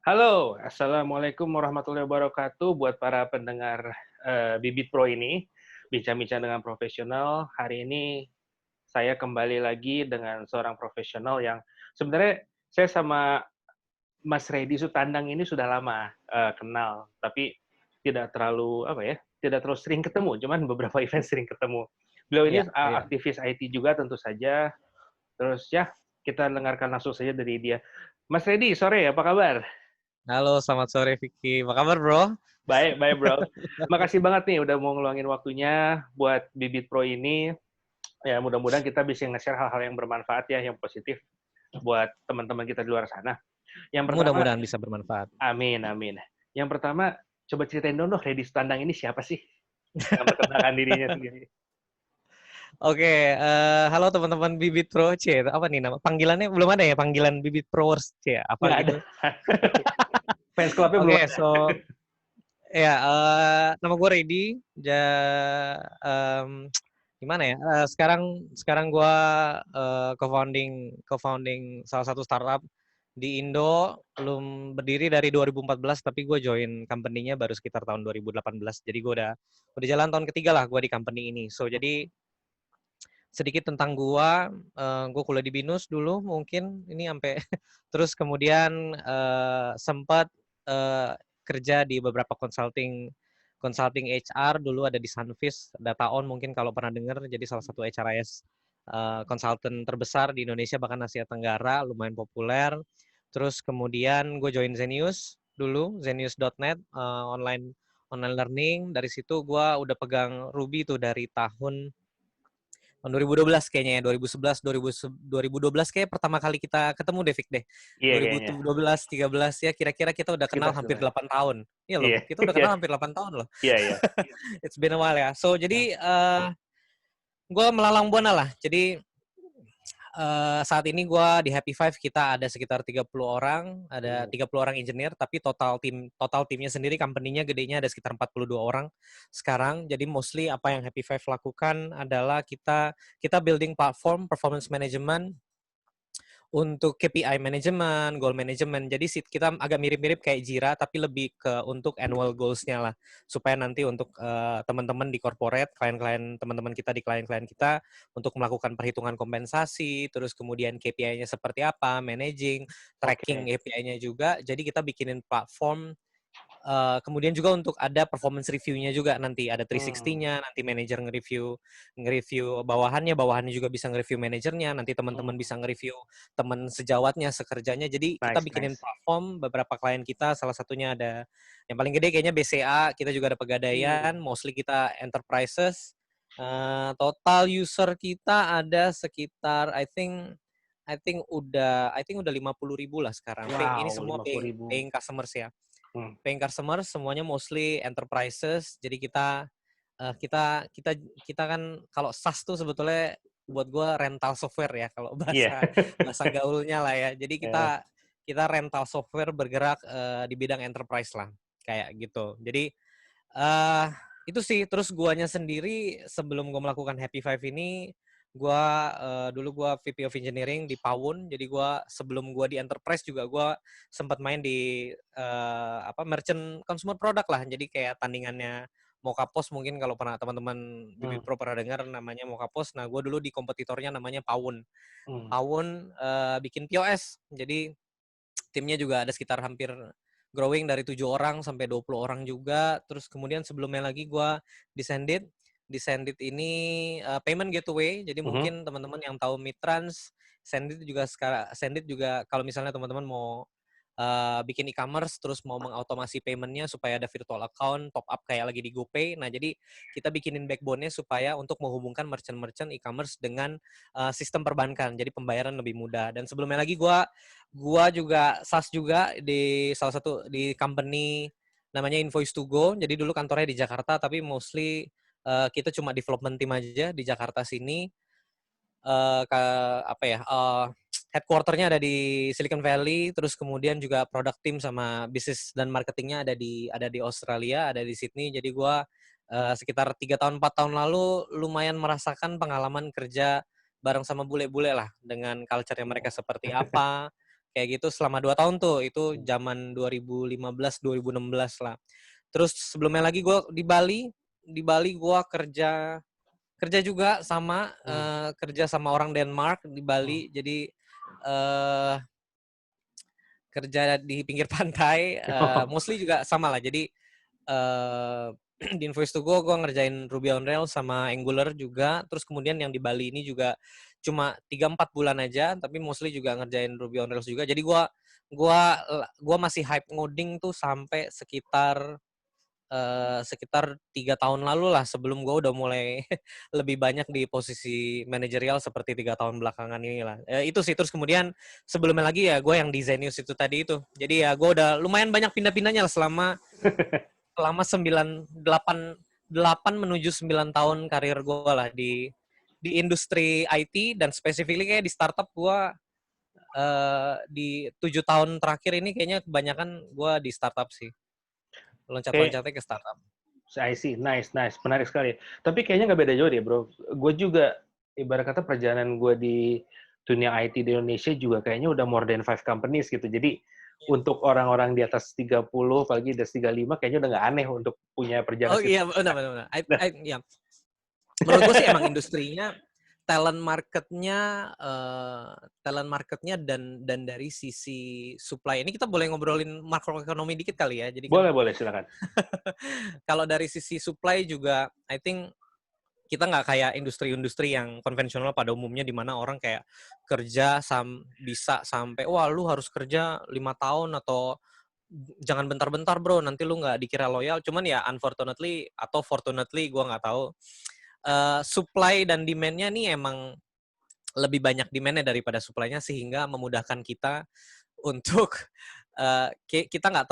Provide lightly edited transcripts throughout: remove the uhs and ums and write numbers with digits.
Halo, assalamualaikum warahmatullahi wabarakatuh. Buat para pendengar Bibit Pro ini, bincang-bincang dengan profesional. Hari ini saya kembali lagi dengan seorang profesional yang sebenarnya saya sama Mas Redi Sutandang ini sudah lama kenal, tapi tidak terlalu apa ya, tidak terlalu sering ketemu. Cuman beberapa event sering ketemu. Beliau ini Iya iya. aktivis IT juga tentu saja. Terus ya kita dengarkan langsung saja dari dia. Mas Redi, sore apa kabar? Halo, selamat sore Vicky. Apa kabar, Bro? Baik, baik Bro. Makasih banget nih udah mau ngeluangin waktunya buat Bibit Pro ini. Ya mudah-mudahan kita bisa nge-share hal-hal yang bermanfaat ya, yang positif buat teman-teman kita di luar sana. Yang pertama, Mudah-mudahan bisa bermanfaat. amin, amin. Yang pertama, coba ceritain dong Redi Sutandang ini siapa sih? Memperkenalkan dirinya sendiri. Oke, halo teman-teman Bibit Pro, apa nih nama panggilannya belum ada ya, panggilan Bibit Prowers, apa Nggak ada. gitu? Fans clubnya belum Oke, ada. ya, nama gue Redi, mmm, gimana ya, sekarang sekarang gue, co-founding salah satu startup di Indo, belum berdiri dari 2014, tapi gue join company-nya baru sekitar tahun 2018. Jadi gue udah jalan tahun ketiga lah gue di company ini. So, jadi sedikit tentang gua kuliah di BINUS dulu mungkin ini sampai terus kemudian, sempat, kerja di beberapa consulting consulting HR dulu ada di Sunfish, Dataon mungkin kalau pernah dengar, jadi salah satu HRIS, konsultan terbesar di Indonesia bahkan Asia Tenggara, lumayan populer. Terus kemudian gue join Zenius dulu, zenius.net, online online learning. Dari situ gua udah pegang Ruby tuh dari tahun 2012 kayaknya ya, 2011, 2012 kayak pertama kali kita ketemu deh, Fik deh. Iya kayaknya. 2012, 13 ya kira-kira kita udah kenal Sekitar hampir sekitar. 8 tahun. Iya loh, Iya, kita udah iya, kenal hampir 8 tahun loh. iya, iya. It's been a while ya. So jadi gue melalang buana lah. Jadi saat ini gue di Happy Five kita ada sekitar 30 orang, ada 30 orang engineer, tapi total timnya sendiri company-nya gedenya ada sekitar 42 orang sekarang. Jadi mostly apa yang Happy Five lakukan adalah kita building platform performance management untuk KPI management, goal management. Jadi kita agak mirip-mirip kayak Jira, tapi lebih ke untuk annual goals-nya lah. Supaya nanti untuk teman-teman di corporate, klien-klien teman-teman kita di klien-klien kita, untuk melakukan perhitungan kompensasi, terus kemudian KPI-nya seperti apa, managing, tracking Oke. KPI-nya juga. Jadi kita bikinin platform. Kemudian juga untuk ada performance review-nya juga nanti, ada Hmm. 360-nya, nanti manajer nge-review bawahannya juga bisa nge-review manajernya, nanti Hmm. teman-teman bisa nge-review teman sejawatnya, sekerjanya. Jadi kita Nice, bikinin nice. platform, beberapa klien kita, salah satunya ada yang paling gede kayaknya BCA, kita juga ada Hmm. Pegadaian, mostly kita enterprises. Total user kita ada sekitar I think udah 50.000 lah sekarang. Ini Wow, semua 50.000. paying customers ya. Hmm. Paying customer semuanya mostly enterprises. Jadi kita eh, kita kita kita kan kalau SaaS tuh sebetulnya buat gue rental software ya kalau Iya. bahasa bahasa gaulnya lah ya. Jadi Ya. kita rental software bergerak di bidang enterprise lah kayak gitu. Jadi eh itu sih. Terus guanya sendiri sebelum gue melakukan Happy Five ini, dulu gua VP of Engineering di Pawun. Jadi sebelum gua di enterprise juga gua sempat main di merchant consumer product lah. Jadi kayak tandingannya Mokapos, mungkin kalau pernah teman-teman Hmm. Bibit Pro pernah dengar namanya Mokapos. Nah, gua dulu di kompetitornya namanya Pawun. Hmm. Pawun bikin POS. Jadi timnya juga ada sekitar hampir growing dari 7 orang sampai 20 orang juga. Terus kemudian sebelumnya lagi gue di Sendit. Di Sendit ini payment gateway. Jadi Mhm. mungkin teman-teman yang tahu Mitrans, Sendit juga kalau misalnya teman-teman mau bikin e-commerce terus mau mengautomasi paymentnya supaya ada virtual account, top up kayak lagi di GoPay. Nah, jadi kita bikinin backbone-nya supaya untuk menghubungkan merchant-merchant e-commerce dengan sistem perbankan. Jadi pembayaran lebih mudah. Dan sebelumnya lagi gua juga SaaS juga di salah satu di company namanya Invoice to Go. Jadi dulu kantornya di Jakarta, tapi mostly kita cuma development team aja di Jakarta sini. eh ke apa ya Headquarternya ada di Silicon Valley, terus kemudian juga product team sama bisnis dan marketingnya ada di Australia, ada di Sydney. Jadi gua sekitar 3 tahun 4 tahun lalu lumayan merasakan pengalaman kerja bareng sama bule-bule lah, dengan culture-nya mereka seperti apa, kayak gitu selama 2 tahun tuh. Itu zaman 2015, 2016 lah. Terus sebelumnya lagi gue di Bali. Di Bali gue kerja juga sama kerja sama orang Denmark di Bali. Jadi kerja di pinggir pantai, mostly juga sama lah. Jadi di Invoice to Go gue ngerjain Ruby on Rails sama Angular juga. Terus kemudian yang di Bali ini juga cuma 3-4 bulan aja, tapi mostly juga ngerjain Ruby on Rails juga. Jadi gua masih hype ngoding tuh sampai sekitar 3 tahun lalu lah, sebelum gue udah mulai lebih banyak di posisi manajerial seperti 3 tahun belakangan ini lah. Itu sih. Terus kemudian sebelumnya lagi ya gue yang design news itu tadi itu. Jadi ya gue udah lumayan banyak pindah-pindahnya lah selama 8 menuju 9 tahun karir gue lah di industri IT, dan specifically kayak di startup gue di 7 tahun terakhir ini kayaknya kebanyakan gue di startup sih. Loncat-loncatnya ke startup. I see, nice, menarik sekali. Tapi kayaknya nggak beda jauh deh, bro. Gue juga, ibarat kata perjalanan gue di dunia IT di Indonesia juga kayaknya udah more than 5 companies gitu. Jadi untuk orang-orang di atas 30, apalagi di atas 35, kayaknya udah nggak aneh untuk punya perjalanan. Oh iya, benar. Ya. Menurut gue sih emang industrinya, talent marketnya dan dari sisi supply. Ini kita boleh ngobrolin makroekonomi dikit kali ya. Jadi boleh, silakan. Kalau dari sisi supply juga, I think kita nggak kayak industri-industri yang konvensional pada umumnya, di mana orang kayak kerja bisa sampai, wah lu harus kerja 5 tahun atau jangan bentar-bentar bro, nanti lu nggak dikira loyal. Cuman ya unfortunately atau fortunately gue nggak tahu, supply dan demand-nya nih emang lebih banyak demand-nya daripada supply-nya, sehingga memudahkan kita untuk kita nggak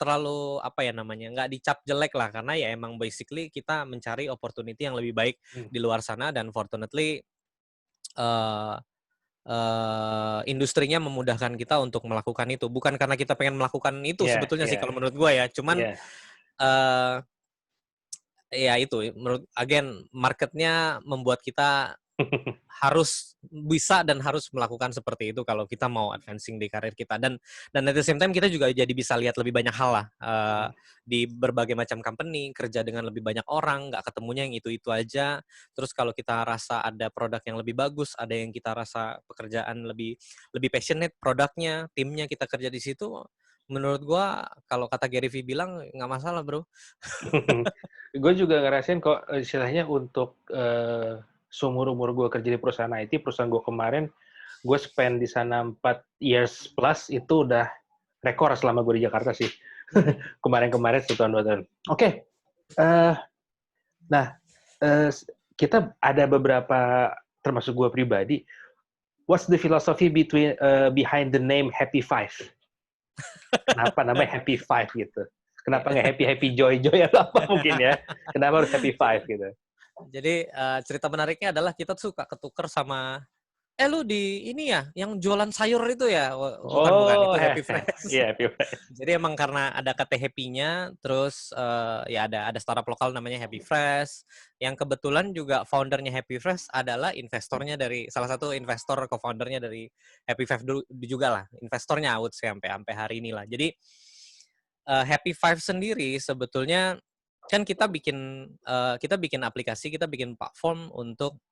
terlalu apa ya namanya, nggak dicap jelek lah, karena ya emang basically kita mencari opportunity yang lebih baik di luar sana, dan fortunately industrinya memudahkan kita untuk melakukan itu. Bukan karena kita pengen melakukan itu sebetulnya sih kalau menurut gue ya, cuman ya itu menurut marketnya membuat kita harus bisa dan harus melakukan seperti itu kalau kita mau advancing di karir kita, dan at the same time kita juga jadi bisa lihat lebih banyak hal lah di berbagai macam company, kerja dengan lebih banyak orang, nggak ketemunya yang itu aja. Terus kalau kita rasa ada produk yang lebih bagus, ada yang kita rasa pekerjaan lebih passionate produknya, timnya kita kerja di situ, menurut gua kalau kata Gary V bilang nggak masalah bro. Gue juga ngerasain kok, istilahnya untuk seumur-umur gue kerja di perusahaan IT, perusahaan gue kemarin, gue spend di sana 4 years plus, itu udah rekor selama gue di Jakarta sih. Kemarin 1 tahun 2 tahun. Oke. Nah, kita ada beberapa, termasuk gue pribadi, what's the philosophy behind the name Happy Five? Kenapa namanya Happy Five gitu? Kenapa nggak happy joy atau apa mungkin ya? Kenapa harus Happy Five gitu? Jadi cerita menariknya adalah kita suka ketuker sama lu di ini ya yang jualan sayur itu ya, bukan itu Happy Fresh. Iya, Happy Fresh. Jadi emang karena ada kata happy-nya, terus ya ada startup lokal namanya Happy Fresh, yang kebetulan juga foundernya Happy Fresh adalah investornya dari salah satu investor co-foundernya dari Happy Five juga lah, investornya I would say sampai hari ini lah. Jadi Happy Five sendiri sebetulnya kan kita bikin aplikasi, kita bikin platform untuk,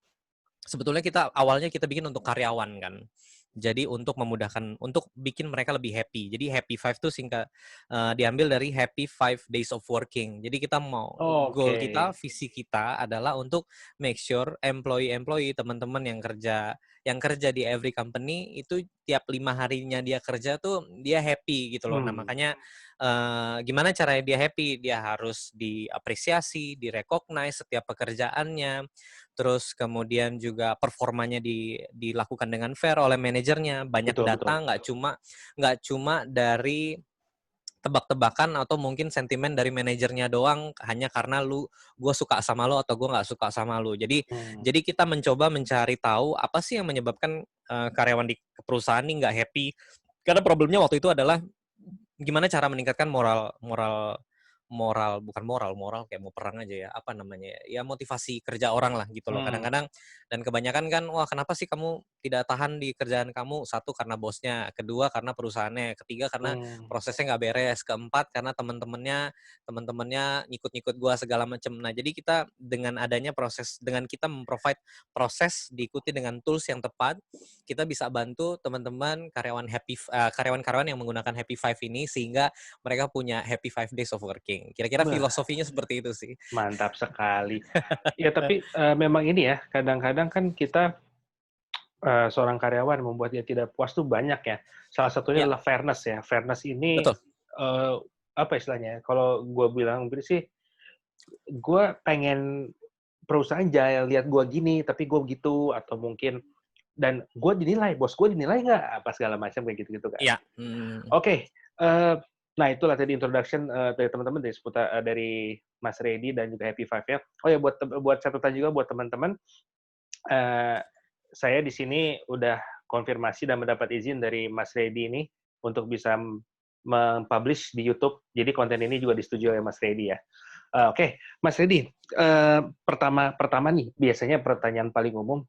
sebetulnya awalnya kita bikin untuk karyawan kan. Jadi untuk memudahkan, untuk bikin mereka lebih happy. Jadi Happy Five itu diambil dari Happy 5 Days of Working. Jadi kita mau, goal kita, visi kita adalah untuk make sure employee, teman-teman yang kerja di every company itu tiap 5 harinya dia kerja tuh dia happy gitu loh. Nah makanya gimana caranya dia happy? Dia harus diapresiasi, direcognize setiap pekerjaannya, terus kemudian juga performanya dilakukan dengan fair oleh manajernya. Banyak data, nggak cuma dari tebak-tebakan atau mungkin sentimen dari manajernya doang, hanya karena gue suka sama lo atau gue nggak suka sama lo. Jadi kita mencoba mencari tahu apa sih yang menyebabkan karyawan di perusahaan ini nggak happy. Karena problemnya waktu itu adalah gimana cara meningkatkan moral moral kayak mau perang aja ya, apa namanya ya, motivasi kerja orang lah gitu loh kadang-kadang. Dan kebanyakan kan, wah kenapa sih kamu tidak tahan di kerjaan kamu? Satu karena bosnya, kedua karena perusahaannya, ketiga karena Hmm. prosesnya nggak beres, keempat karena teman-temannya ngikut-ngikut gua segala macam. Nah jadi kita dengan adanya dengan kita memprovide proses diikuti dengan tools yang tepat, kita bisa bantu teman-teman karyawan-karyawan yang menggunakan Happy Five ini sehingga mereka punya happy 5 days of working. Kira-kira Wah, filosofinya seperti itu sih. mantap sekali. Ya, tapi memang ini ya, kadang-kadang kan kita seorang karyawan membuat dia tidak puas tuh banyak ya. Salah satunya Ya, adalah fairness ya. Fairness ini betul. apa istilahnya? Kalau gue bilang sih, gue pengen perusahaan jangan lihat gue gini, tapi gue begitu, atau mungkin dan gue dinilai, bos gue dinilai nggak, apa segala macam kayak gitu-gitu kan. Iya. Oke, nah itulah tadi introduction dari teman-teman dari seputar dari Mas Redi dan juga Happy Five ya. Oh ya buat catatan juga buat teman-teman, eh, saya di sini udah konfirmasi dan mendapat izin dari Mas Redi ini untuk bisa mempublish di YouTube. Jadi konten ini juga disetujui oleh Mas Redi ya. Oke, Mas Redi, pertama nih biasanya pertanyaan paling umum,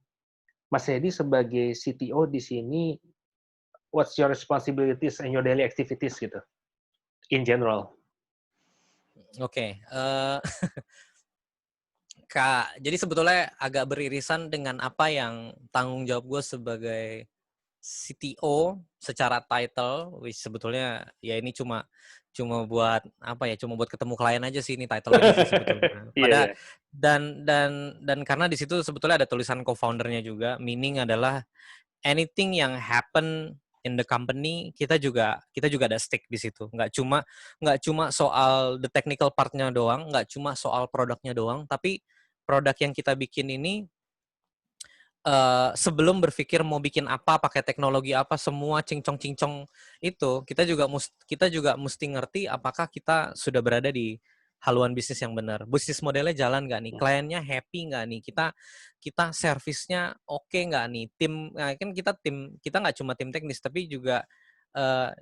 Mas Redi sebagai CTO di sini, what's your responsibilities and your daily activities gitu, in general? Oke. Kak, jadi sebetulnya agak beririsan dengan apa yang tanggung jawab gue sebagai CTO secara title, which sebetulnya ya ini cuma cuma buat apa ya, cuma buat ketemu klien aja sih ini title ini sih sebetulnya. Iya, iya. Dan karena di situ sebetulnya ada tulisan co-foundernya juga, meaning adalah anything yang happen in the company kita juga ada stake di situ. Nggak cuma soal the technical partnya doang, nggak cuma soal produknya doang, tapi produk yang kita bikin ini sebelum berpikir mau bikin apa, pakai teknologi apa, semua cincong-cincong itu, kita juga mesti ngerti apakah kita sudah berada di haluan bisnis yang benar. Bisnis modelnya jalan nggak nih? Kliennya happy nggak nih? Kita servisnya oke nggak nih? Kan kita nggak cuma tim teknis, tapi juga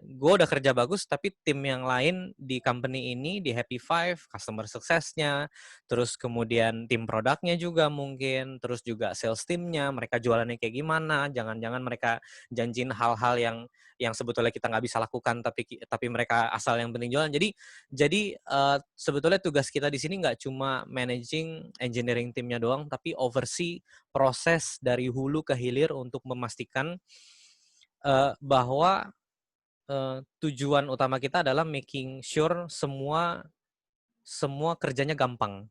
gue udah kerja bagus, tapi tim yang lain di company ini, di Happy Five, customer success-nya, terus kemudian tim produknya juga mungkin, terus juga sales timnya, mereka jualannya kayak gimana, jangan-jangan mereka janjiin hal-hal yang sebetulnya kita nggak bisa lakukan, tapi mereka asal yang penting jualan. Jadi sebetulnya tugas kita di sini nggak cuma managing engineering timnya doang, tapi oversee proses dari hulu ke hilir untuk memastikan bahwa tujuan utama kita adalah making sure semua kerjanya gampang.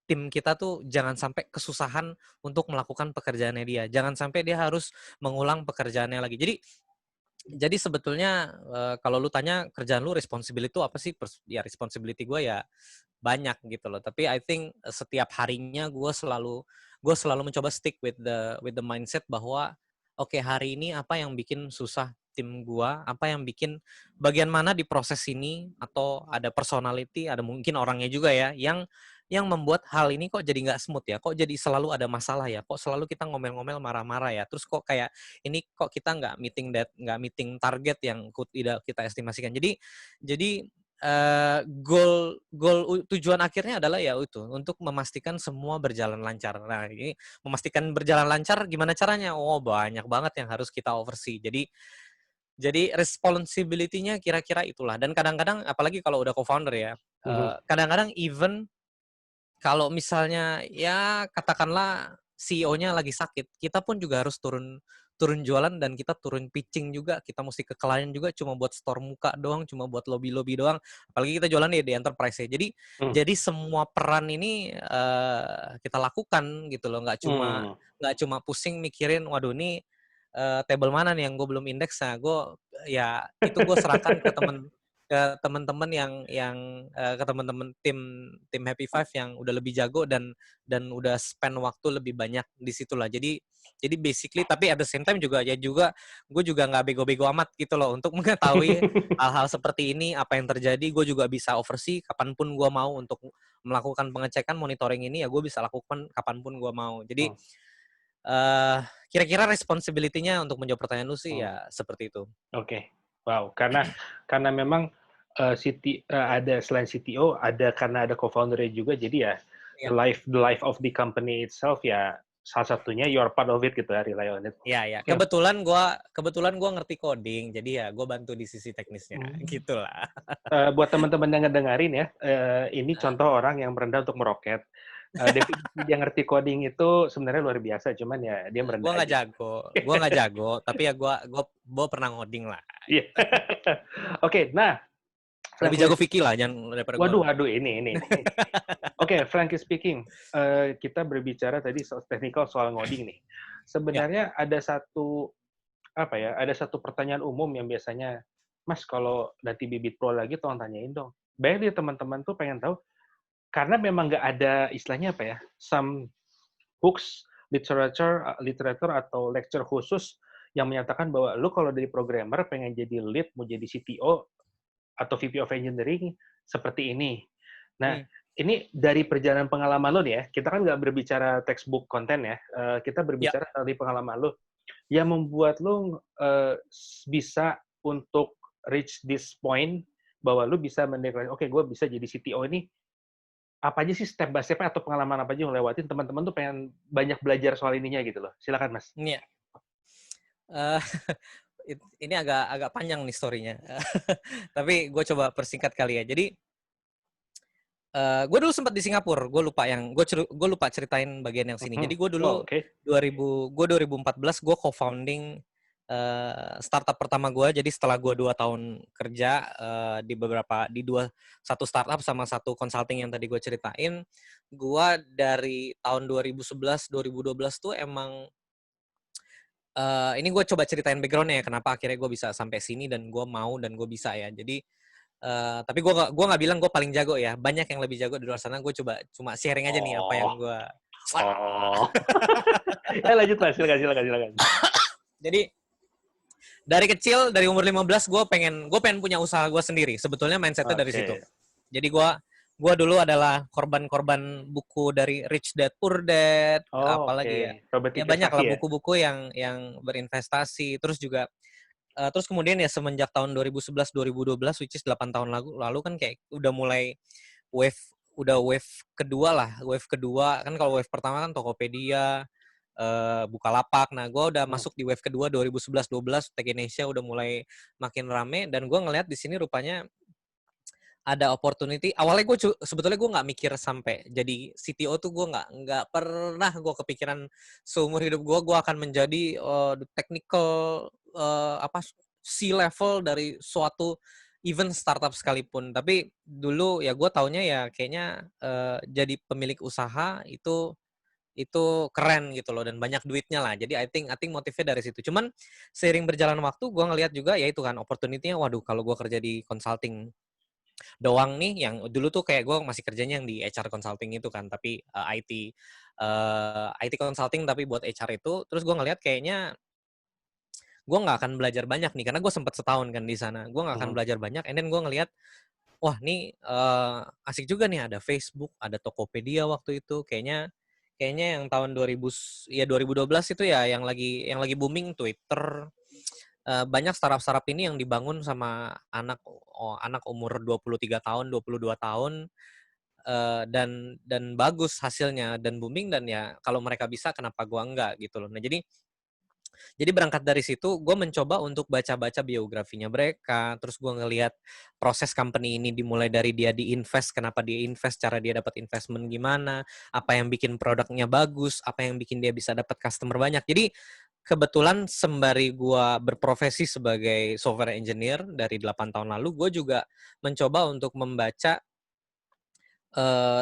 Tim kita tuh jangan sampai kesusahan untuk melakukan pekerjaannya dia. Jangan sampai dia harus mengulang pekerjaannya lagi. Jadi sebetulnya kalau lu tanya kerjaan lu responsibility itu apa sih? Ya responsibility gue ya banyak gitu loh. Tapi I think setiap harinya gue selalu mencoba stick with the mindset bahwa oke, hari ini apa yang bikin susah tim gua, apa yang bikin bagian mana di proses ini, atau ada personality, ada mungkin orangnya juga ya yang membuat hal ini kok jadi nggak smooth ya, kok jadi selalu ada masalah ya, kok selalu kita ngomel-ngomel marah-marah ya, terus kok kayak ini kok kita nggak meeting target yang tidak kita estimasikan. Jadi tujuan akhirnya adalah ya itu untuk memastikan semua berjalan lancar. Nah, ini memastikan berjalan lancar gimana caranya? Oh, banyak banget yang harus kita oversee. Jadi responsibility-nya kira-kira itulah. Dan kadang-kadang apalagi kalau udah co-founder ya, Mhm. kadang-kadang even kalau misalnya ya katakanlah CEO-nya lagi sakit, kita pun juga harus turun turun jualan dan kita turun pitching juga. Kita mesti ke klien juga cuma buat store muka doang, cuma buat lobby-lobby doang. Apalagi kita jualan di enterprise ya. Jadi Mmm. jadi semua peran ini kita lakukan gitu loh. Mmm. Nggak cuma pusing mikirin, waduh ini table mana nih yang gue belum indeks. Nah, ya itu gue serahkan ke teman-teman ke teman-teman tim Happy Five yang udah lebih jago dan udah spend waktu lebih banyak di situlah. Jadi basically, tapi at the same time juga gue juga nggak bego-bego amat gitu loh untuk mengetahui hal-hal seperti ini, apa yang terjadi. Gue juga bisa oversee kapanpun gue mau untuk melakukan pengecekan monitoring ini, ya gue bisa lakukan kapanpun gue mau. Jadi Mmm. kira-kira responsibility-nya untuk menjawab pertanyaan lu sih Mmm. ya seperti itu. Oke. Wow, karena memang, ada selain CTO, ada karena ada co-founder-nya juga, jadi ya Iya. the life of the company itself ya salah satunya you're part of it gitu ya, rely on it. Iya, ya. Oke. Kebetulan gua ngerti coding, jadi ya gue bantu di sisi teknisnya, Hmm. gitulah. Buat teman-teman yang ngedengerin ya, ini contoh orang yang merendah untuk meroket. Definisi dia ngerti coding itu sebenarnya luar biasa, cuman ya dia Gue merendah nggak aja. jago, tapi ya gue pernah ngoding lah. Iya. Oke, nah, Lebih frankly, jago Vicky lah, jangan daripada gue waduh, lah. waduh, ini. Oke, frankly speaking, kita berbicara tadi soal technical, soal ngoding nih. Ya, Sebenarnya ada satu pertanyaan umum yang biasanya, Mas, kalau nanti Bibit Pro lagi tolong tanyain dong. Banyak nih teman-teman tuh pengen tahu, karena memang nggak ada istilahnya apa ya, some books, literature atau lecture khusus yang menyatakan bahwa lu kalau dari programmer pengen jadi lead, mau jadi CTO atau VP of Engineering seperti ini. Nah, hmm, ini dari perjalanan pengalaman lo nih ya, kita kan nggak berbicara textbook konten ya, kita ya. berbicara dari pengalaman lo, yang membuat lo bisa untuk reach this point, bahwa lo bisa mendeklarasi, oke, gue bisa jadi CTO ini, apa aja sih step by step atau pengalaman apa aja yang lewatin, teman-teman tuh pengen banyak belajar soal ininya gitu loh. Silakan, Mas. Ini ya. Eh, ini agak panjang nih story-nya. Tapi gue coba persingkat kali ya. Jadi gue dulu sempat di Singapura. Gue lupa ceritain bagian yang sini. Mhm. Jadi gue Oh, dulu oke. 2014 gue co-founding startup pertama gue. Jadi setelah gue 2 tahun kerja di satu startup sama satu consulting yang tadi gue ceritain, gue dari tahun 2011 2012 tuh emang ini gue coba ceritain background-nya ya, kenapa akhirnya gue bisa sampai sini dan gue mau dan gue bisa ya. Jadi tapi gue nggak bilang gue paling jago ya. Banyak yang lebih jago di luar sana. Gue cuma sharing aja nih apa Oh, yang gue. oh. Ya lanjut, Mas. Silakan. Jadi dari kecil, dari umur 15 gue pengen punya usaha gue sendiri. Sebetulnya mindsetnya dari situ. Oke. Jadi gue dulu adalah korban buku dari Rich Dad Poor Dad, Oh, apalagi ya. oke. Robert Ya banyak Kiyosaki lah ya? buku-buku yang berinvestasi. Terus kemudian ya semenjak tahun 2011 2012, which is 8 tahun lalu kan kayak udah mulai wave wave kedua lah. Wave kedua kan, kalau wave pertama kan Tokopedia, Bukalapak. Nah, gue udah Hmm. masuk di wave kedua 2011-12, Tech Indonesia udah mulai makin rame, dan gue ngelihat di sini rupanya ada opportunity. Awalnya sebetulnya gue nggak mikir sampai jadi CTO tuh, gue nggak pernah gue kepikiran seumur hidup gue akan menjadi the technical C-level dari suatu even startup sekalipun. Tapi dulu ya gue taunya ya kayaknya jadi pemilik usaha itu keren gitu loh, dan banyak duitnya lah. Jadi I think motifnya dari situ. Cuman seiring berjalan waktu gue ngelihat juga ya itu kan opportunity-nya, waduh kalau gue kerja di consulting doang nih, yang dulu tuh kayak gue masih kerjanya yang di HR consulting itu kan, tapi IT consulting tapi buat HR itu. Terus gue ngelihat kayaknya gue nggak akan belajar banyak nih, karena gue sempat setahun kan di sana. Gue nggak akan Mhm. belajar banyak, and then gue ngelihat, wah nih asik juga nih, ada Facebook, ada Tokopedia waktu itu. Kayaknya yang tahun 2012 itu ya yang lagi booming Twitter. Banyak startup-startup ini yang dibangun sama anak umur 23 tahun, 22 tahun, dan bagus hasilnya dan booming, dan ya kalau mereka bisa kenapa gua enggak gitu loh. Nah, jadi berangkat dari situ gue mencoba untuk baca-baca biografinya mereka, terus gue ngelihat proses company ini dimulai dari dia diinvest, kenapa dia invest, cara dia dapat investment gimana, apa yang bikin produknya bagus, apa yang bikin dia bisa dapat customer banyak. Jadi kebetulan sembari gue berprofesi sebagai software engineer dari 8 tahun lalu, gue juga mencoba untuk membaca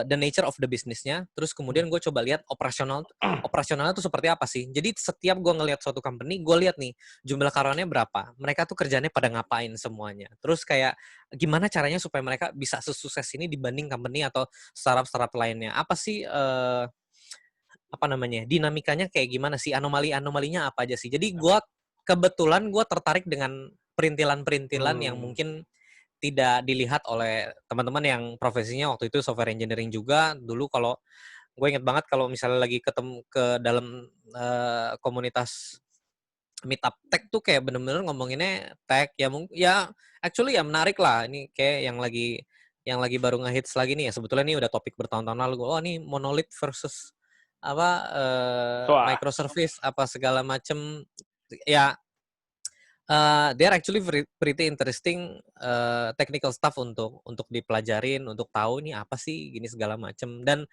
the nature of the business-nya, terus kemudian gue coba lihat operasionalnya tuh seperti apa sih. Jadi setiap gue ngelihat suatu company, gue lihat nih jumlah karyawannya berapa, mereka tuh kerjanya pada ngapain semuanya, terus kayak gimana caranya supaya mereka bisa sesukses ini dibanding company atau startup lainnya, apa sih apa namanya, dinamikanya kayak gimana sih, anomalinya apa aja sih. Jadi kebetulan gue tertarik dengan perintilan-perintilan yang Hmm. mungkin tidak dilihat oleh teman-teman yang profesinya waktu itu software engineering juga. Dulu kalau gue inget banget, kalau misalnya lagi ketemu ke dalam komunitas meetup tech tuh kayak bener-bener ngomonginnya tech ya, ya actually ya menarik lah. Ini kayak yang lagi baru ngehits lagi nih ya. Sebetulnya ini udah topik bertahun-tahun lalu. Oh, ini monolith versus apa Soa. microservice apa segala macem. Ya, they're actually pretty interesting technical stuff untuk dipelajarin, untuk tahu nih apa sih gini segala macem. Dan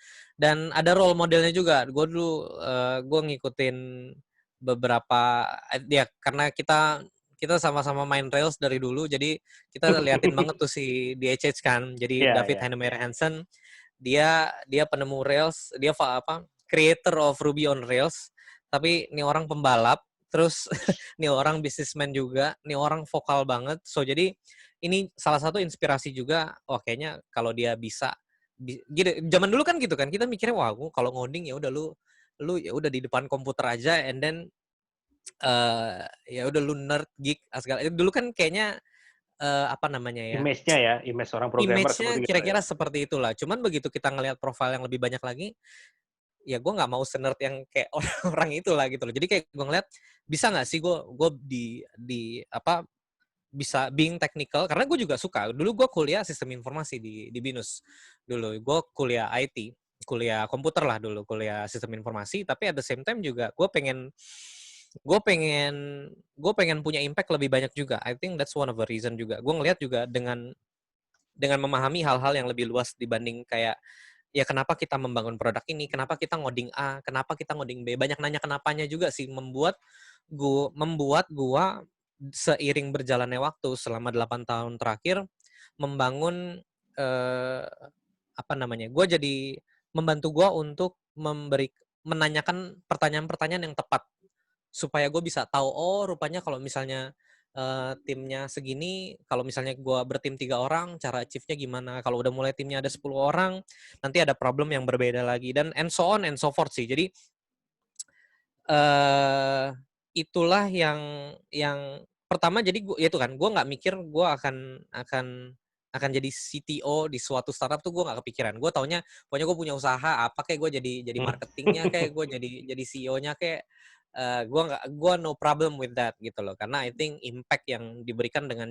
ada role modelnya juga. Gue dulu gue ngikutin beberapa ya karena kita sama-sama main Rails dari dulu, jadi kita liatin banget tuh si DHH kan. Jadi Iya, David iya. Heinemeier Hansson, dia penemu Rails, dia apa creator of Ruby on Rails, tapi ini orang pembalap, terus nih orang businessman juga, nih orang vokal banget. So jadi ini salah satu inspirasi juga. Oh kayaknya kalau dia bisa gitu. Zaman dulu kan gitu kan, kita mikirnya wah kalau ngoding ya udah lu ya udah di depan komputer aja, and then ya udah lu nerd geek segala. Dulu kan kayaknya apa namanya ya, Image-nya ya, image seorang programmer image-nya seperti itu ya. kira-kira seperti itulah. Cuman begitu kita ngelihat profil yang lebih banyak lagi, ya gue nggak mau senerd yang kayak orang-orang itulah gitu loh. Jadi kayak gue ngeliat bisa nggak sih gue di apa bisa being technical, karena gue juga suka. Dulu gue kuliah sistem informasi di BINUS. Dulu gue kuliah IT, kuliah komputer lah dulu, kuliah sistem informasi. Tapi at the same time juga gue pengen gue pengen punya impact lebih banyak juga. I think that's one of the reason juga. Gue ngelihat juga dengan memahami hal-hal yang lebih luas dibanding kayak ya kenapa kita membangun produk ini, kenapa kita ngoding A, kenapa kita ngoding B. Banyak nanya kenapanya juga sih membuat gua seiring berjalannya waktu selama 8 tahun terakhir membangun eh, apa namanya? Gua jadi membantu gua untuk menanyakan pertanyaan-pertanyaan yang tepat supaya gue bisa tahu, oh rupanya kalau misalnya timnya segini, kalau misalnya gue bertim 3 orang, cara achieve-nya gimana, kalau udah mulai timnya ada 10 orang, nanti ada problem yang berbeda lagi, dan and so on and so forth sih. Jadi uh, itulah yang pertama. Jadi gue itu kan gue nggak mikir gue akan jadi CTO di suatu startup tuh, gue nggak kepikiran. Gue taunya pokoknya gue punya usaha apa kayak gue jadi marketingnya, kayak gue jadi CEO-nya, kayak gue no problem with that gitu loh, karena I think impact yang diberikan dengan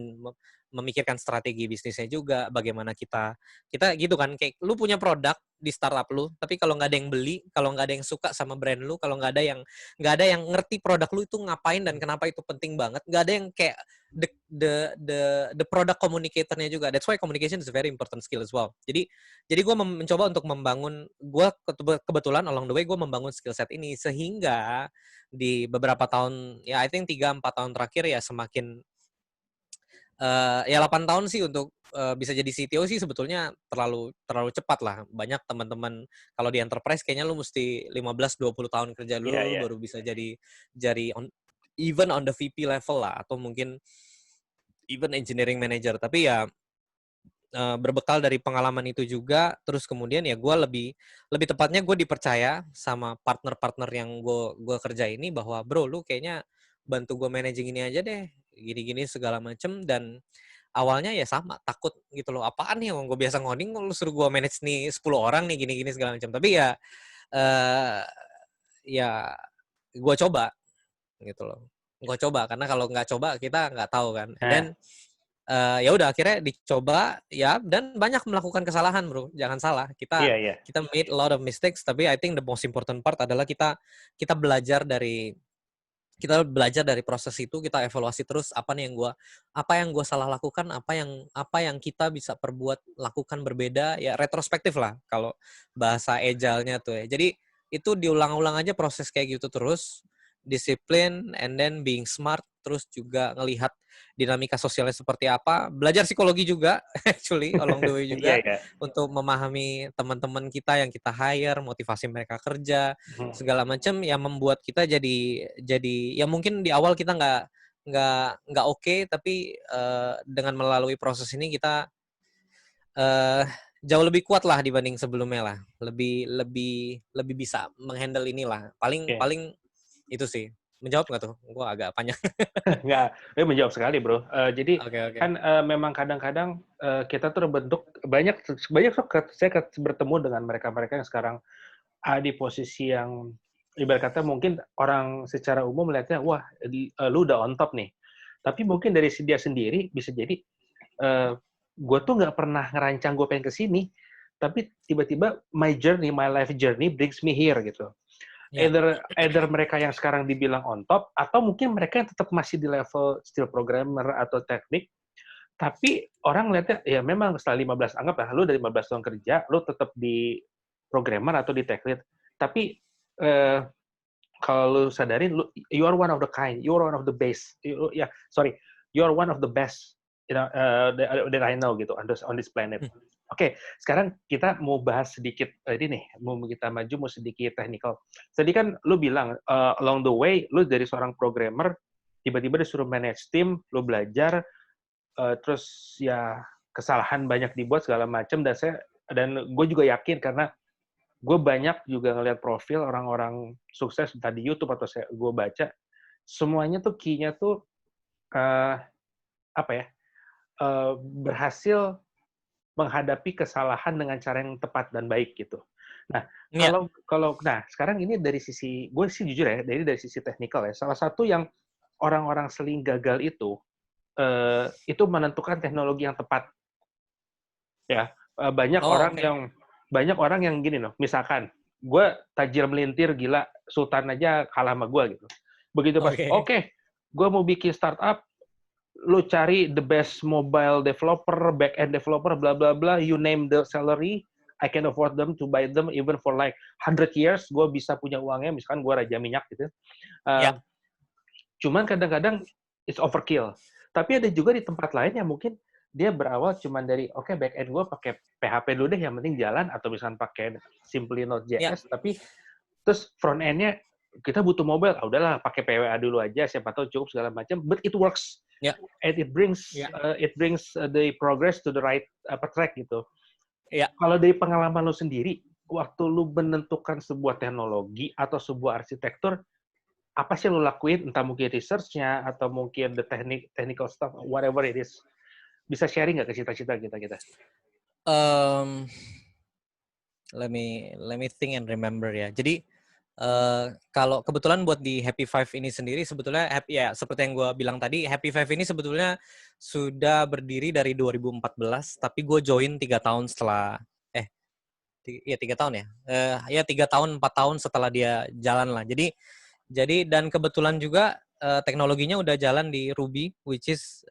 memikirkan strategi bisnisnya juga, bagaimana kita gitu kan, kayak lu punya produk di startup lu, tapi kalau nggak ada yang beli, kalau nggak ada yang suka sama brand lu, kalau nggak ada yang ngerti produk lu itu ngapain dan kenapa itu penting banget, nggak ada yang kayak the product communicator-nya juga. That's why communication is a very important skill as well. Jadi gue mencoba untuk membangun, gue kebetulan along the way gue membangun skill set ini, sehingga di beberapa tahun ya I think 3-4 tahun terakhir ya semakin ya 8 tahun sih untuk bisa jadi CTO sih sebetulnya terlalu cepat lah. Banyak teman-teman kalau di enterprise kayaknya lu mesti 15-20 tahun kerja dulu Iya, lu iya. baru bisa jadi even on the VP level lah, atau mungkin even engineering manager. Tapi ya berbekal dari pengalaman itu juga, terus kemudian ya gue lebih tepatnya gue dipercaya sama partner-partner yang gue kerja ini, bahwa bro lu kayaknya bantu gue managing ini aja deh, gini-gini segala macem. Dan awalnya ya sama takut gitu loh, apaan nih yang gue biasa ngoding lu suruh gue manage nih 10 orang nih gini-gini segala macam. Tapi ya gue coba gitu loh, gue coba, karena kalau nggak coba kita nggak tahu kan. And then Nah, ya udah akhirnya dicoba ya, dan banyak melakukan kesalahan bro, jangan salah, kita iya, iya. kita made a lot of mistakes, tapi I think the most important part adalah kita belajar dari proses itu, kita evaluasi terus apa yang gue salah lakukan, apa yang kita bisa lakukan berbeda, ya retrospektif lah kalau bahasa agile-nya tuh ya. Jadi itu diulang-ulang aja proses kayak gitu terus, disiplin, and then being smart, terus juga ngelihat dinamika sosialnya seperti apa, belajar psikologi juga actually along the way Iya, juga, iya. untuk memahami teman-teman kita yang kita hire, motivasi mereka kerja Mhm. segala macam, yang membuat kita jadi ya mungkin di awal kita nggak oke, tapi dengan melalui proses ini kita eh, jauh lebih kuat lah dibanding sebelumnya lah, lebih bisa menghandle inilah, paling Oke. paling itu sih. Menjawab nggak tuh? Gua agak panjang. Nggak, menjawab sekali, Bro. Jadi Oke, oke. kan memang kadang-kadang kita tuh terbentuk banyak banyak saya bertemu dengan mereka-mereka yang sekarang ada di posisi yang ibarat kata mungkin orang secara umum melihatnya, wah, lu udah on top nih. Tapi mungkin dari dia sendiri bisa jadi gue tuh nggak pernah ngerancang gue pengen ke sini, tapi tiba-tiba my life journey brings me here gitu. Ya. Either mereka yang sekarang dibilang on top, atau mungkin mereka yang tetap masih di level still programmer atau teknik, tapi orang ngeliatnya, ya memang setelah 15, anggap lah, lu dari 15 tahun kerja, lu tetap di programmer atau di tech lead, tapi kalau lu sadarin, you are one of the kind, you are one of the best, you are one of the best, that I know gitu, on this planet. Oke, sekarang kita mau bahas sedikit ini nih, mau kita maju mau sedikit technical. Tadi kan lu bilang along the way, lu dari seorang programmer tiba-tiba disuruh manage tim, lu belajar, terus ya kesalahan banyak dibuat segala macam, dan gue juga yakin karena gue banyak juga ngeliat profil orang-orang sukses tadi YouTube atau gue baca, semuanya tuh key-nya tuh berhasil menghadapi kesalahan dengan cara yang tepat dan baik gitu. Nah, sekarang ini dari sisi gue sih jujur ya, dari sisi teknikal ya, salah satu yang orang-orang sering gagal itu menentukan teknologi yang tepat. Ya, banyak orang yang gini loh, misalkan gue tajir melintir gila, Sultan aja kalah sama gue gitu. Begitu pas, oke, gue mau bikin startup, lu cari the best mobile developer, back-end developer, bla bla bla, you name the salary, I can afford them to buy them even for like 100 years, gue bisa punya uangnya, misalkan gue raja minyak gitu. Cuman kadang-kadang it's overkill. Tapi ada juga di tempat lain yang mungkin dia berawal cuman dari, oke, back-end gue pakai PHP dulu deh, yang penting jalan, atau misalkan pakai simply Node.js, tapi terus front-end-nya kita butuh mobile, udahlah pakai PWA dulu aja, siapa tahu cukup segala macam, but it works. And it brings the progress to the right track gitu. Kalau dari pengalaman lu sendiri, waktu lu menentukan sebuah teknologi atau sebuah arsitektur, apa sih yang lu lakuin? Entah mungkin research-nya atau mungkin the technical stuff, whatever it is. Bisa sharing nggak ke cita-cita kita? Let me think and remember ya. Jadi kalau kebetulan buat di Happy Five ini sendiri sebetulnya seperti yang gue bilang tadi, Happy Five ini sebetulnya sudah berdiri dari 2014, tapi gue join 3 tahun setelah 3 tahun ya. 3 tahun 4 tahun setelah dia jalan lah. Jadi dan kebetulan juga teknologinya udah jalan di Ruby, which is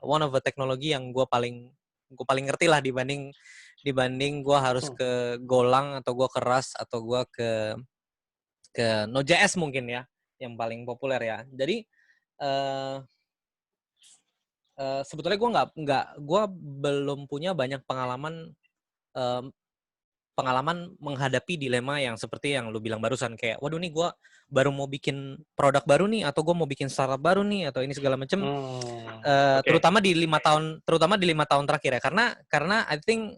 one of the teknologi yang gue paling ngerti lah dibanding gue harus ke Golang atau gue ke Rust atau gue ke Node.js mungkin ya, yang paling populer ya. Jadi sebetulnya gue belum punya banyak pengalaman menghadapi dilema yang seperti yang lu bilang barusan, kayak waduh nih gue baru mau bikin produk baru nih, atau gue mau bikin startup baru nih, atau ini segala macam. Terutama di 5 tahun terakhir ya, karena I think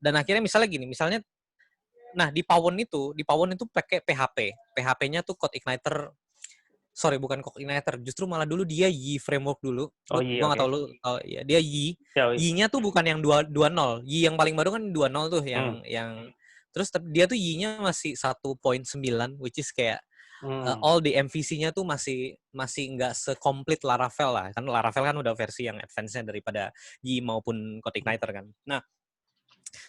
dan akhirnya misalnya nah di Pawon itu pakai PHP-nya tuh CodeIgniter. Sorry, bukan CodeIgniter, justru malah dulu dia Y framework dulu. Gue nggak tahu lu tahu ya, dia Y. Y-nya tuh bukan yang 2.0. Y yang paling baru kan 2.0 tuh yang terus dia tuh Y-nya masih 1.9, which is kayak all the MVC-nya tuh masih nggak sekomplit Laravel lah. Kan Laravel kan udah versi yang advance-nya daripada Y maupun CodeIgniter kan. Nah,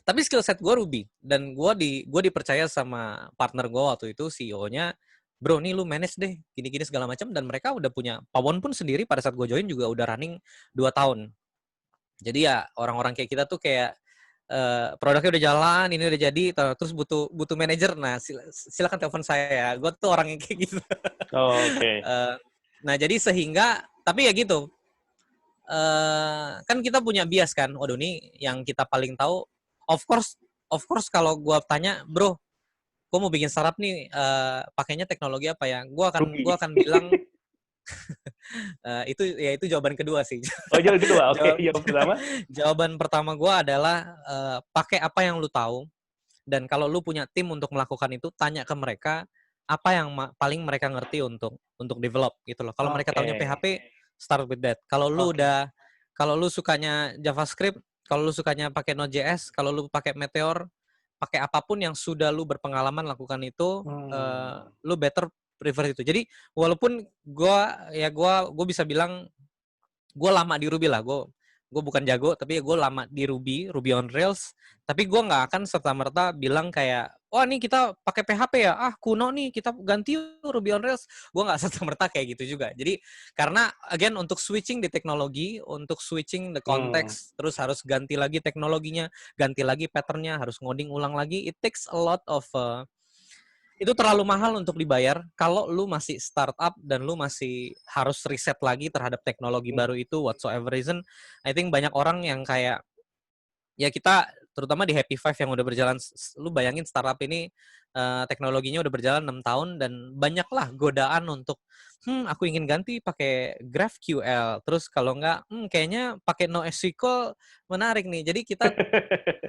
tapi skill set gue Ruby, dan gue dipercaya sama partner gue waktu itu, CEO-nya, bro nih lu manage deh gini-gini segala macam, dan mereka udah punya Pawon pun sendiri pada saat gue join juga udah running 2 tahun. Jadi ya orang-orang kayak kita tuh kayak produknya udah jalan, ini udah jadi, terus butuh manajer, nah silakan telepon saya, gue tuh orang yang kayak gitu. Nah jadi sehingga, tapi ya gitu, kan kita punya bias kan, waduh nih yang kita paling tahu. Of course kalau gue tanya, bro, gue mau bikin startup nih, pakainya teknologi apa ya? Gue akan bilang itu jawaban kedua sih. Jawaban kedua, oke. Jawaban pertama? Jawaban pertama gue adalah pakai apa yang lu tahu, dan kalau lu punya tim untuk melakukan itu, tanya ke mereka apa yang paling mereka ngerti untuk develop gitu loh. Kalau mereka taunya PHP, start with that. Kalau lu sukanya JavaScript, kalau lu sukanya pakai Node.js, kalau lu pakai Meteor, pakai apapun yang sudah lu berpengalaman lakukan itu, lu better prefer itu. Jadi walaupun gue bisa bilang gue lama di Ruby lah, gue gue bukan jago, tapi gue lama di Ruby on Rails, tapi gue nggak akan serta-merta bilang kayak, wah nih kita pakai PHP ya, kuno nih, kita ganti Ruby on Rails. Gue nggak serta-merta kayak gitu juga. Jadi, karena, again, untuk switching di teknologi, untuk switching the context, terus harus ganti lagi teknologinya, ganti lagi pattern-nya, harus ngoding ulang lagi, it takes a lot of itu terlalu mahal untuk dibayar kalau lu masih startup dan lu masih harus riset lagi terhadap teknologi baru itu whatsoever reason. I think banyak orang yang kayak ya kita terutama di Happy Five yang udah berjalan, lu bayangin startup ini teknologinya udah berjalan 6 tahun dan banyaklah godaan untuk aku ingin ganti pakai GraphQL, terus kalau enggak kayaknya pakai NoSQL menarik nih. Jadi kita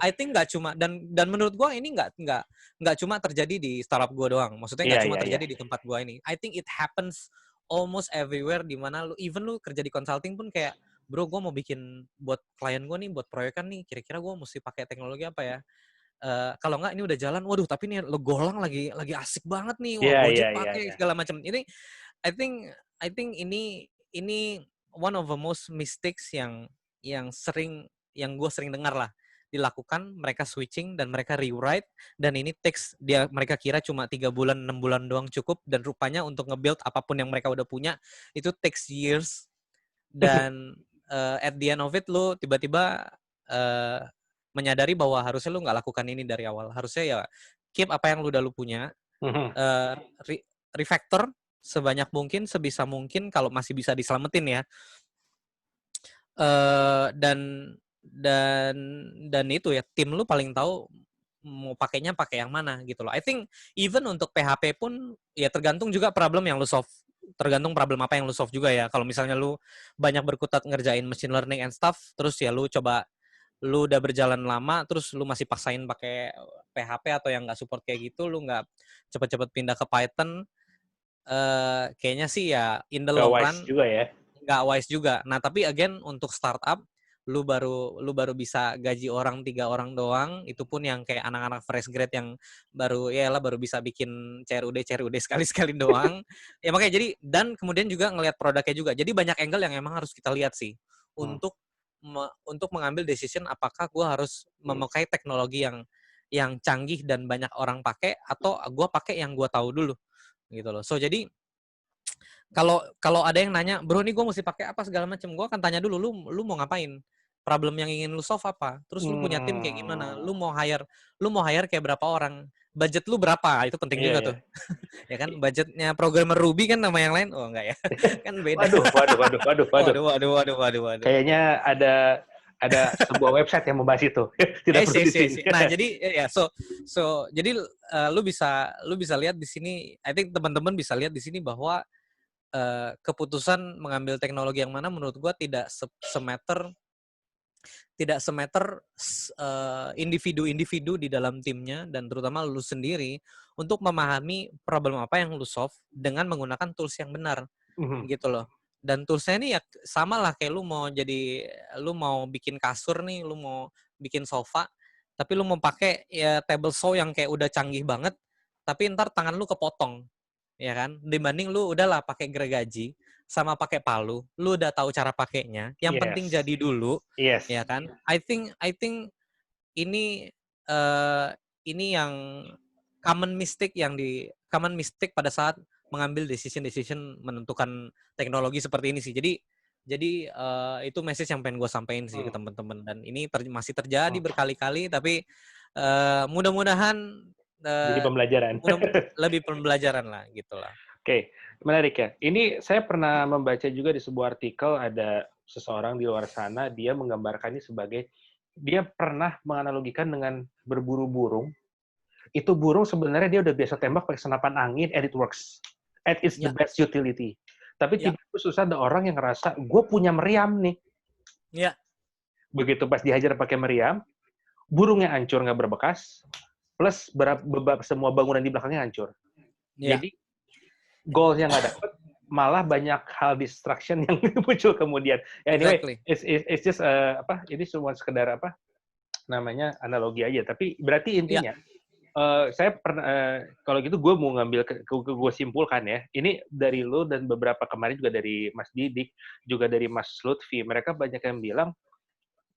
I think nggak cuma dan menurut gue ini nggak cuma terjadi di startup gue doang. Maksudnya Iya, nggak cuma iya, iya. terjadi di tempat gue ini. I think it happens almost everywhere di mana lu kerja di consulting pun kayak bro gue mau bikin buat klien gue nih buat proyekan nih kira-kira gue mesti pakai teknologi apa ya? Kalau nggak ini udah jalan, waduh tapi nih lo golang lagi asik banget nih, wah Iya, iya, Gojek iya, pakai iya. segala macam. Ini I think ini one of the most mistakes yang gue sering dengar lah dilakukan, mereka switching dan mereka rewrite dan ini mereka kira cuma 3 bulan 6 bulan doang cukup dan rupanya untuk nge-build apapun yang mereka udah punya itu takes years dan at the end of it lu tiba-tiba uh, menyadari bahwa harusnya lu nggak lakukan ini dari awal, harusnya ya keep apa yang lu punya, uh, refactor sebanyak mungkin sebisa mungkin kalau masih bisa diselamatin ya. Dan itu ya tim lu paling tahu mau pakainya pakai yang mana gitu loh. I think even untuk PHP pun ya tergantung juga problem yang lu solve. Tergantung problem apa yang lu solve juga ya. Kalau misalnya lu banyak berkutat ngerjain machine learning and stuff, terus ya lu udah berjalan lama, terus lu masih paksain pakai PHP atau yang nggak support kayak gitu, lu nggak cepet-cepet pindah ke Python, kayaknya sih ya in the Gak long wise run juga ya. nggak wise juga. Nah, tapi again untuk startup lu baru bisa gaji orang 3 orang doang, itu pun yang kayak anak-anak fresh grade yang baru bisa bikin CRUD sekali-sekali doang. Ya makanya jadi dan kemudian juga ngelihat produknya juga. Jadi banyak angle yang emang harus kita lihat sih untuk untuk mengambil decision apakah gua harus memakai teknologi yang canggih dan banyak orang pakai atau gua pakai yang gua tahu dulu gitu loh. So jadi kalau ada yang nanya, bro nih gue mesti pakai apa segala macam, gue akan tanya dulu, lu mau ngapain, problem yang ingin lu solve apa, terus lu punya tim kayak gimana, lu mau hire kayak berapa orang, budget lu berapa, itu penting Iya, juga iya. tuh. Ya kan, budgetnya programmer Ruby kan sama yang lain, oh enggak ya, kan beda. Waduh, waduh, waduh, waduh, waduh. Waduh. Kayaknya ada sebuah website yang membahas itu. Tidak perlu di sini. Sih. Nah, jadi ya jadi lu bisa lihat di sini, I think teman-teman bisa lihat di sini bahwa keputusan mengambil teknologi yang mana menurut gua tidak semeter individu-individu di dalam timnya dan terutama lu sendiri untuk memahami problem apa yang lu solve dengan menggunakan tools yang benar gitu loh. Dan toolsnya ini ya sama lah kayak lu mau bikin kasur nih, lu mau bikin sofa, tapi lu mau pakai ya table saw yang kayak udah canggih banget, tapi ntar tangan lu kepotong ya kan, dibanding lu udahlah pakai gergaji sama pakai palu, lu udah tahu cara pakainya, yang penting Yes. jadi dulu Yes. ya kan. I think ini uh, ini yang common mistake pada saat mengambil decision menentukan teknologi seperti ini sih. Jadi itu message yang pengen gue sampaikan sih ke teman-teman, dan ini masih terjadi berkali-kali, tapi mudah-mudahan Jadi pembelajaran. lebih pembelajaran lah gitulah. Oke, menarik ya. Ini saya pernah membaca juga di sebuah artikel, ada seseorang di luar sana, dia menggambarkan ini sebagai, dia pernah menganalogikan dengan berburu burung. Itu burung sebenarnya dia udah biasa tembak pakai senapan angin, and it works. And it's the Ya, best utility. Tapi ya, tiba-tiba susah ada orang yang ngerasa, gue punya meriam nih. ya, Begitu pas dihajar pakai meriam, burungnya hancur nggak berbekas, plus semua bangunan di belakangnya hancur. ya. Jadi goal yang nggak dapet, malah banyak hal distraction yang muncul kemudian. Anyway, Exactly. it's just ini cuma sekedar namanya analogi aja. Tapi berarti Ya, intinya, saya pernah kalau gitu gue mau ngambil gue simpulkan ya. Ini dari lo dan beberapa kemarin juga dari Mas Didik, juga dari Mas Lutfi. Mereka banyak yang bilang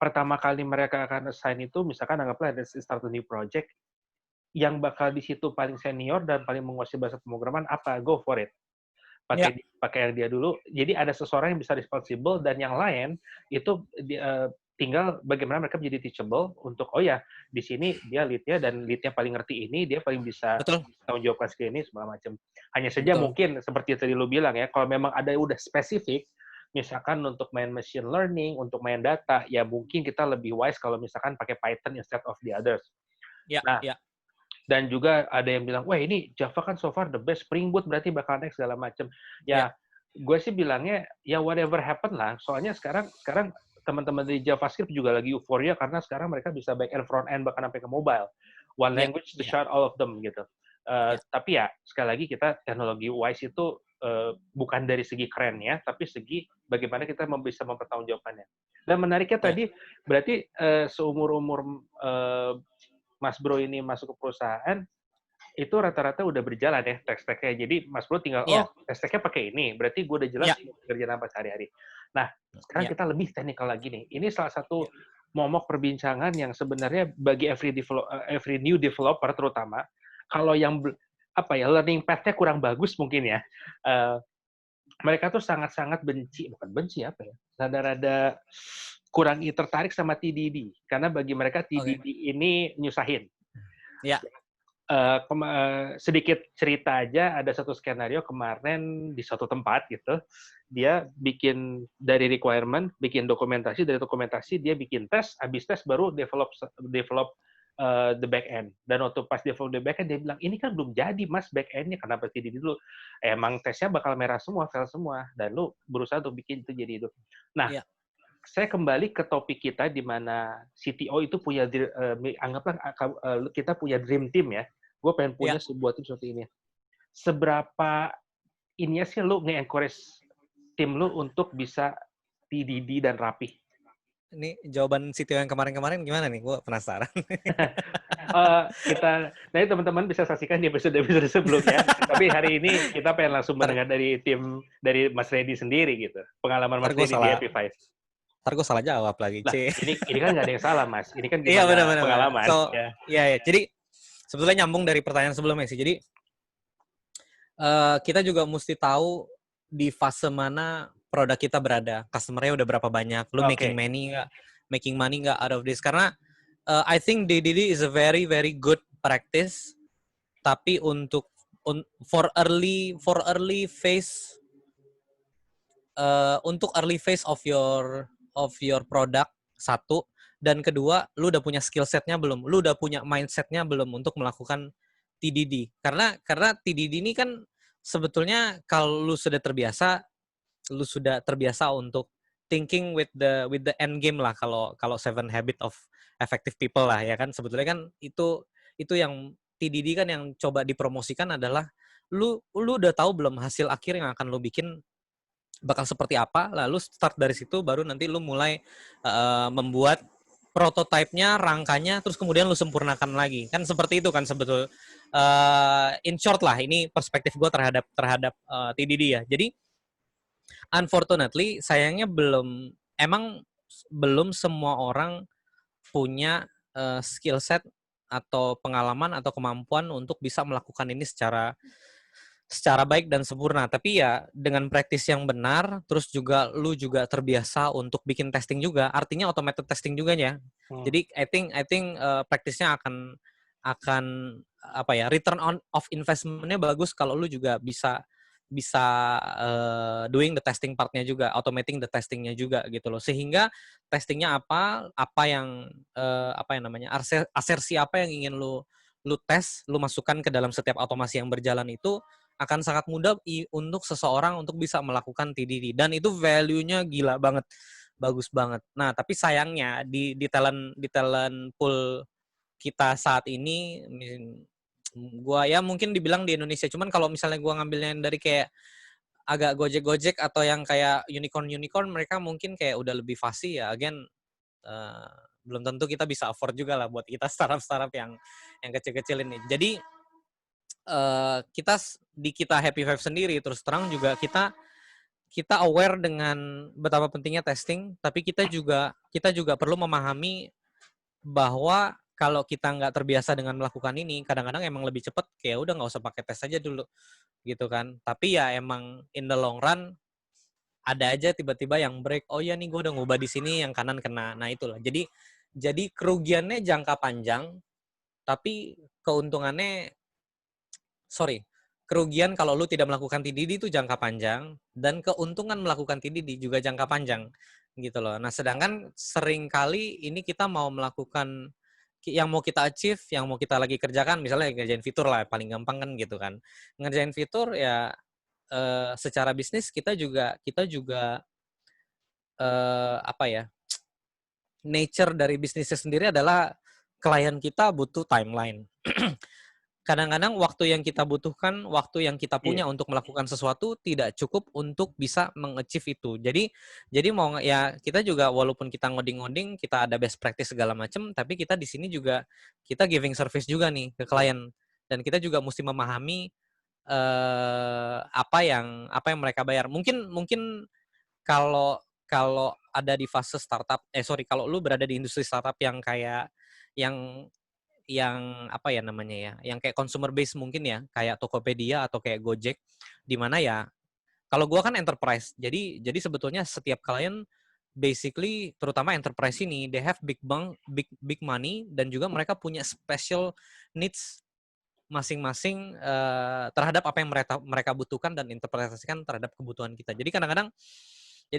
pertama kali mereka akan assign itu, misalkan anggaplah ada start a new project, yang bakal di situ paling senior dan paling menguasai bahasa pemrograman apa? Go for it. Ya, Pakai dia dulu. Jadi ada seseorang yang bisa responsible dan yang lain itu tinggal bagaimana mereka menjadi teachable untuk oh ya di sini dia lead-nya dan lead-nya paling ngerti ini, dia paling bisa betul, tanggung jawabkan skill ini segala macam. Hanya saja betul. mungkin seperti tadi lu bilang ya, kalau memang ada udah spesifik misalkan untuk main machine learning, untuk main data, ya mungkin kita lebih wise kalau misalkan pakai Python instead of the others. Ya, Nah, ya, dan juga ada yang bilang, wah ini Java kan so far the best, Spring Boot berarti bakal next segala macam. ya, Ya, gue sih bilangnya ya whatever happen lah. Soalnya sekarang teman-teman di JavaScript juga lagi euforia karena sekarang mereka bisa back end, front end, bahkan sampai ke mobile. One ya, language to ya, share all of them gitu. ya, Tapi ya sekali lagi kita teknologi wise itu bukan dari segi keren ya, tapi segi bagaimana kita bisa mempertanggungjawabkannya. Dan menariknya ya, tadi berarti seumur-umur Mas Bro ini masuk ke perusahaan, itu rata-rata udah berjalan ya tech-stack-nya. Jadi Mas Bro tinggal, ya, oh tech-stack-nya pakai ini, berarti gue udah jelas ya, kerjaan apa sehari-hari. Nah, sekarang ya, kita lebih teknikal lagi nih. Ini salah ya, satu momok perbincangan yang sebenarnya bagi every new developer terutama, kalau yang apa ya learning path-nya kurang bagus mungkin ya, eh, mereka tuh sangat-sangat benci, bukan benci apa ya, rada-rada kurang tertarik sama TDD, karena bagi mereka oke, TDD ini nyusahin. ya, Sedikit cerita aja, ada satu skenario kemarin di suatu tempat gitu, dia bikin dari requirement, bikin dokumentasi, dari dokumentasi dia bikin tes, habis tes baru develop the back end. Dan waktu pas develop the back end dia bilang, ini kan belum jadi mas back end-nya, kenapa jadi dulu? Emang tesnya bakal merah semua, fail semua, dan lu berusaha untuk bikin itu jadi hidup. Nah, ya, saya kembali ke topik kita di mana CTO itu punya anggaplah kita punya dream team ya. Gue pengen punya ya. sebuah tim seperti ini. Seberapa ininya sih lu nge-encourage tim lu untuk bisa TDD dan rapih? Ini jawaban CTO yang kemarin-kemarin gimana nih? Gue penasaran. Nanti teman-teman bisa saksikan di episode-episode sebelumnya. Tapi hari ini kita pengen langsung Ntar, mendengar dari tim dari Mas Reddy sendiri gitu. Pengalaman ntar Mas gue Reddy di salah, Happy Five. ntar gue salah jawab lagi, Lah, C. ini kan nggak ada yang salah Mas. Ini kan Iya, gimana benar-benar. pengalaman So, ya. iya, ya. Jadi sebetulnya nyambung dari pertanyaan sebelumnya sih. Jadi kita juga mesti tahu di fase mana produk kita berada. Customer-nya udah berapa banyak, lu making Oke. money nggak out of this. Karena I think DDD is a very very good practice. Tapi untuk for early phase untuk early phase of your product satu, dan kedua lu udah punya skill setnya belum, lu udah punya mindsetnya belum untuk melakukan TDD. Karena TDD ini kan sebetulnya kalau lu sudah terbiasa untuk thinking with the end game lah, kalau Seven Habit of Effective People lah ya kan, sebetulnya kan itu yang TDD kan yang coba dipromosikan adalah lu udah tahu belum hasil akhir yang akan lu bikin bakal seperti apa, lalu start dari situ baru nanti lu mulai membuat prototipe-nya, rangkanya, terus kemudian lu sempurnakan lagi. Kan seperti itu kan sebetulnya. In short lah, ini perspektif gue terhadap TDD ya. Jadi unfortunately sayangnya belum semua orang punya skill set atau pengalaman atau kemampuan untuk bisa melakukan ini secara baik dan sempurna. Tapi ya dengan praktis yang benar, terus juga lu juga terbiasa untuk bikin testing juga, artinya automated testing juga ya. Jadi I think praktisnya akan apa ya, return of investment-nya bagus kalau lu juga bisa doing the testing part-nya juga, automating the testing-nya juga gitu loh. Sehingga testingnya apa yang namanya, asersi apa yang ingin lu tes, lu masukkan ke dalam setiap otomasi yang berjalan itu akan sangat mudah untuk seseorang untuk bisa melakukan TDD, dan itu value-nya gila banget, bagus banget. Nah, tapi sayangnya di talent pool kita saat ini, gua ya mungkin dibilang di Indonesia, cuman kalau misalnya gua ngambilnya dari kayak agak Gojek atau yang kayak unicorn mereka mungkin kayak udah lebih fasih ya. Again, belum tentu kita bisa afford juga lah buat kita startup yang kecil-kecil ini. Jadi kita Happy Five sendiri terus terang juga kita kita aware dengan betapa pentingnya testing, tapi kita juga perlu memahami bahwa kalau kita nggak terbiasa dengan melakukan ini, kadang-kadang emang lebih cepat kayak udah nggak usah pakai tes aja dulu gitu kan. Tapi ya emang in the long run ada aja tiba-tiba yang break. Oh ya nih gue udah ngubah di sini yang kanan kena. Nah itulah. Jadi kerugiannya jangka panjang, tapi keuntungannya kerugian kalau lu tidak melakukan TDD itu jangka panjang dan keuntungan melakukan TDD juga jangka panjang gitu loh. Nah, sedangkan sering kali ini kita mau melakukan yang mau kita achieve, yang mau kita lagi kerjakan, misalnya ngerjain fitur lah, paling gampang kan gitu kan. Ngerjain fitur ya secara bisnis kita juga apa ya? Nature dari bisnisnya sendiri adalah klien kita butuh timeline. Kadang-kadang waktu yang kita butuhkan, waktu yang kita punya untuk melakukan sesuatu tidak cukup untuk bisa meng-achieve itu. Jadi mau ya kita juga walaupun kita ngoding-ngoding, kita ada best practice segala macam, tapi kita di sini juga kita giving service juga nih ke klien dan kita juga mesti memahami apa yang mereka bayar. Mungkin kalau kalau ada di fase startup, kalau lu berada di industri startup yang kayak yang yang apa ya namanya ya, yang kayak consumer base mungkin ya, kayak Tokopedia atau kayak Gojek, di mana ya kalau gua kan enterprise. Jadi sebetulnya setiap klien basically terutama enterprise ini they have big bank, big money dan juga mereka punya special needs masing-masing terhadap apa yang mereka butuhkan dan interpretasikan terhadap kebutuhan kita. Jadi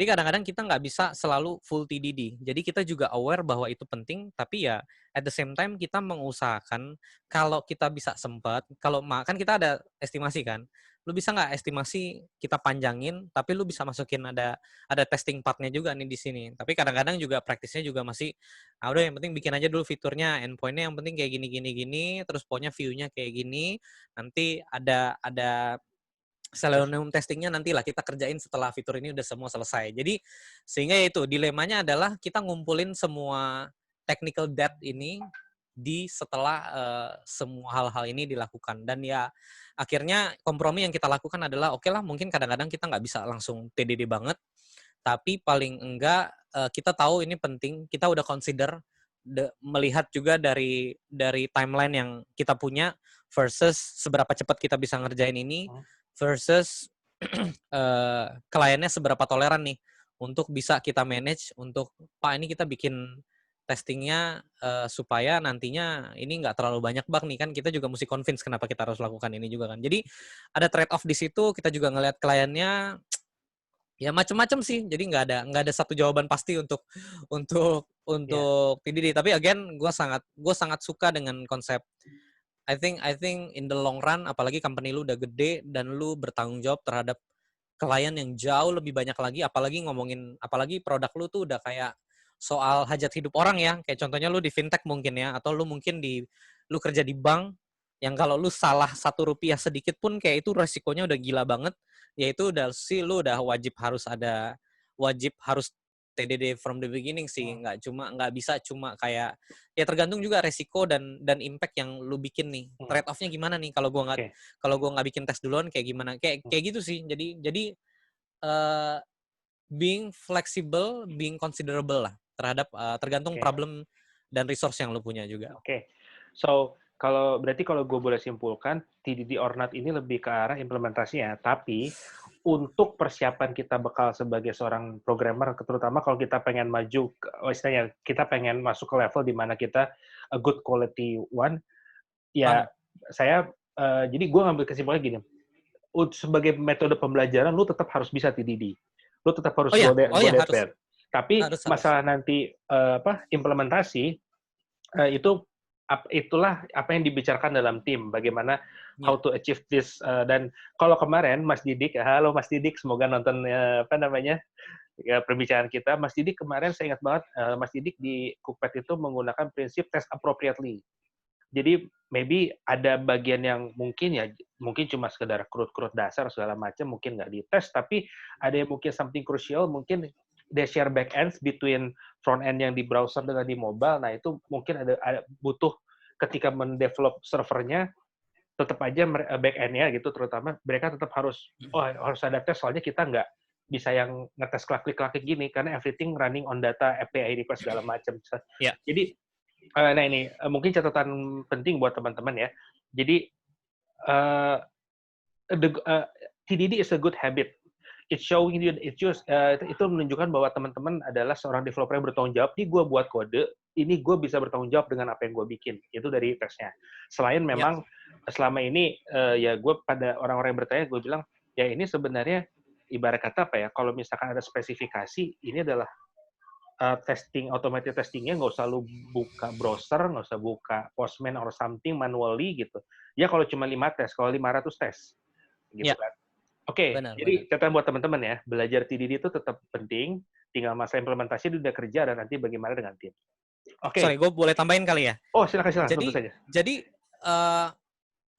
kadang-kadang kita nggak bisa selalu full TDD. Jadi kita juga aware bahwa itu penting, tapi ya at the same time kita mengusahakan kalau kita bisa sempat, kalau kan kita ada estimasi kan, lu bisa nggak estimasi kita panjangin, tapi lu bisa masukin ada testing partnya juga nih di sini. Tapi kadang-kadang juga praktisnya juga masih, udah yang penting bikin aja dulu fiturnya, endpointnya yang penting kayak gini, terus pokoknya view-nya kayak gini, nanti ada Selenium testingnya nantilah kita kerjain setelah fitur ini udah semua selesai. Jadi sehingga itu dilemanya adalah kita ngumpulin semua technical debt ini setelah semua hal-hal ini dilakukan dan ya akhirnya kompromi yang kita lakukan adalah oke lah mungkin kadang-kadang kita nggak bisa langsung TDD banget tapi paling enggak kita tahu ini penting kita udah consider melihat juga dari timeline yang kita punya versus seberapa cepat kita bisa ngerjain ini versus kliennya seberapa toleran nih untuk bisa kita manage untuk Pak ini kita bikin testingnya supaya nantinya ini nggak terlalu banyak bug nih kan kita juga mesti convince kenapa kita harus lakukan ini juga kan jadi ada trade off di situ kita juga ngelihat kliennya ya macam-macam sih jadi nggak ada satu jawaban pasti untuk TDD tapi again gue sangat suka dengan konsep I think in the long run, apalagi company lu udah gede dan lu bertanggung jawab terhadap klien yang jauh lebih banyak lagi, apalagi produk lu tuh udah kayak soal hajat hidup orang ya. Kayak contohnya lu di fintech mungkin ya, atau lu mungkin lu kerja di bank, yang kalau lu salah Rp1 sedikit pun kayak itu resikonya udah gila banget. Yaitu lu udah wajib harus TDD from the beginning sih, nggak bisa cuma kayak ya tergantung juga resiko dan impact yang lu bikin nih. Trade off-nya gimana nih kalau gua nggak bikin tes duluan kayak gimana? Kayak gitu sih. Jadi being flexible, being considerable lah terhadap tergantung problem dan resource yang lu punya juga. So, berarti kalau gue boleh simpulkan, TDD or not ini lebih ke arah implementasinya. Tapi untuk persiapan kita bekal sebagai seorang programmer, terutama kalau kita pengen maju, istilahnya kita pengen masuk ke level di mana kita a good quality one, ya saya, jadi gue ngambil kesimpulannya gini, sebagai metode pembelajaran, lu tetap harus bisa TDD. Lu tetap harus go that harus. Tapi masalah nanti implementasi, itulah apa yang dibicarakan dalam tim, bagaimana how to achieve this. Dan kalau kemarin Mas Didik, halo Mas Didik, semoga nonton perbicaraan kita. Mas Didik kemarin saya ingat banget, Mas Didik di Cookpad itu menggunakan prinsip test appropriately. Jadi maybe ada bagian yang mungkin cuma sekedar krut-krut dasar segala macam mungkin nggak dites, tapi ada yang mungkin something crucial, mungkin they share backends between front end yang di browser dengan di mobile. Nah itu mungkin ada butuh ketika mendevelop servernya tetap aja back end-nya gitu, terutama mereka tetap harus ada tes soalnya kita bisa yang ngetes klik-klik gini karena everything running on data API request segala macam. Ya. Jadi nah ini mungkin catatan penting buat teman-teman ya. Jadi uh, TDD is a good habit. It's showing you, itu menunjukkan bahwa teman-teman adalah seorang developer yang bertanggung jawab. Ini gue buat kode, ini gue bisa bertanggung jawab dengan apa yang gue bikin. Itu dari tesnya. Selain memang selama ini ya gue pada orang-orang yang bertanya, gue bilang ya ini sebenarnya ibarat kata apa ya? Kalau misalkan ada spesifikasi, ini adalah automated testingnya nggak usah lu buka browser, nggak usah buka Postman or something manually gitu. Ya kalau cuma 5 tes, kalau 500 tes gitu kan. Oke, jadi catatan buat teman-teman ya, belajar TDD itu tetap penting, tinggal masa implementasi udah kerja dan nanti bagaimana dengan tim. Oke. Sorry, gue boleh tambahin kali ya? Oh, silakan, tentu saja. Jadi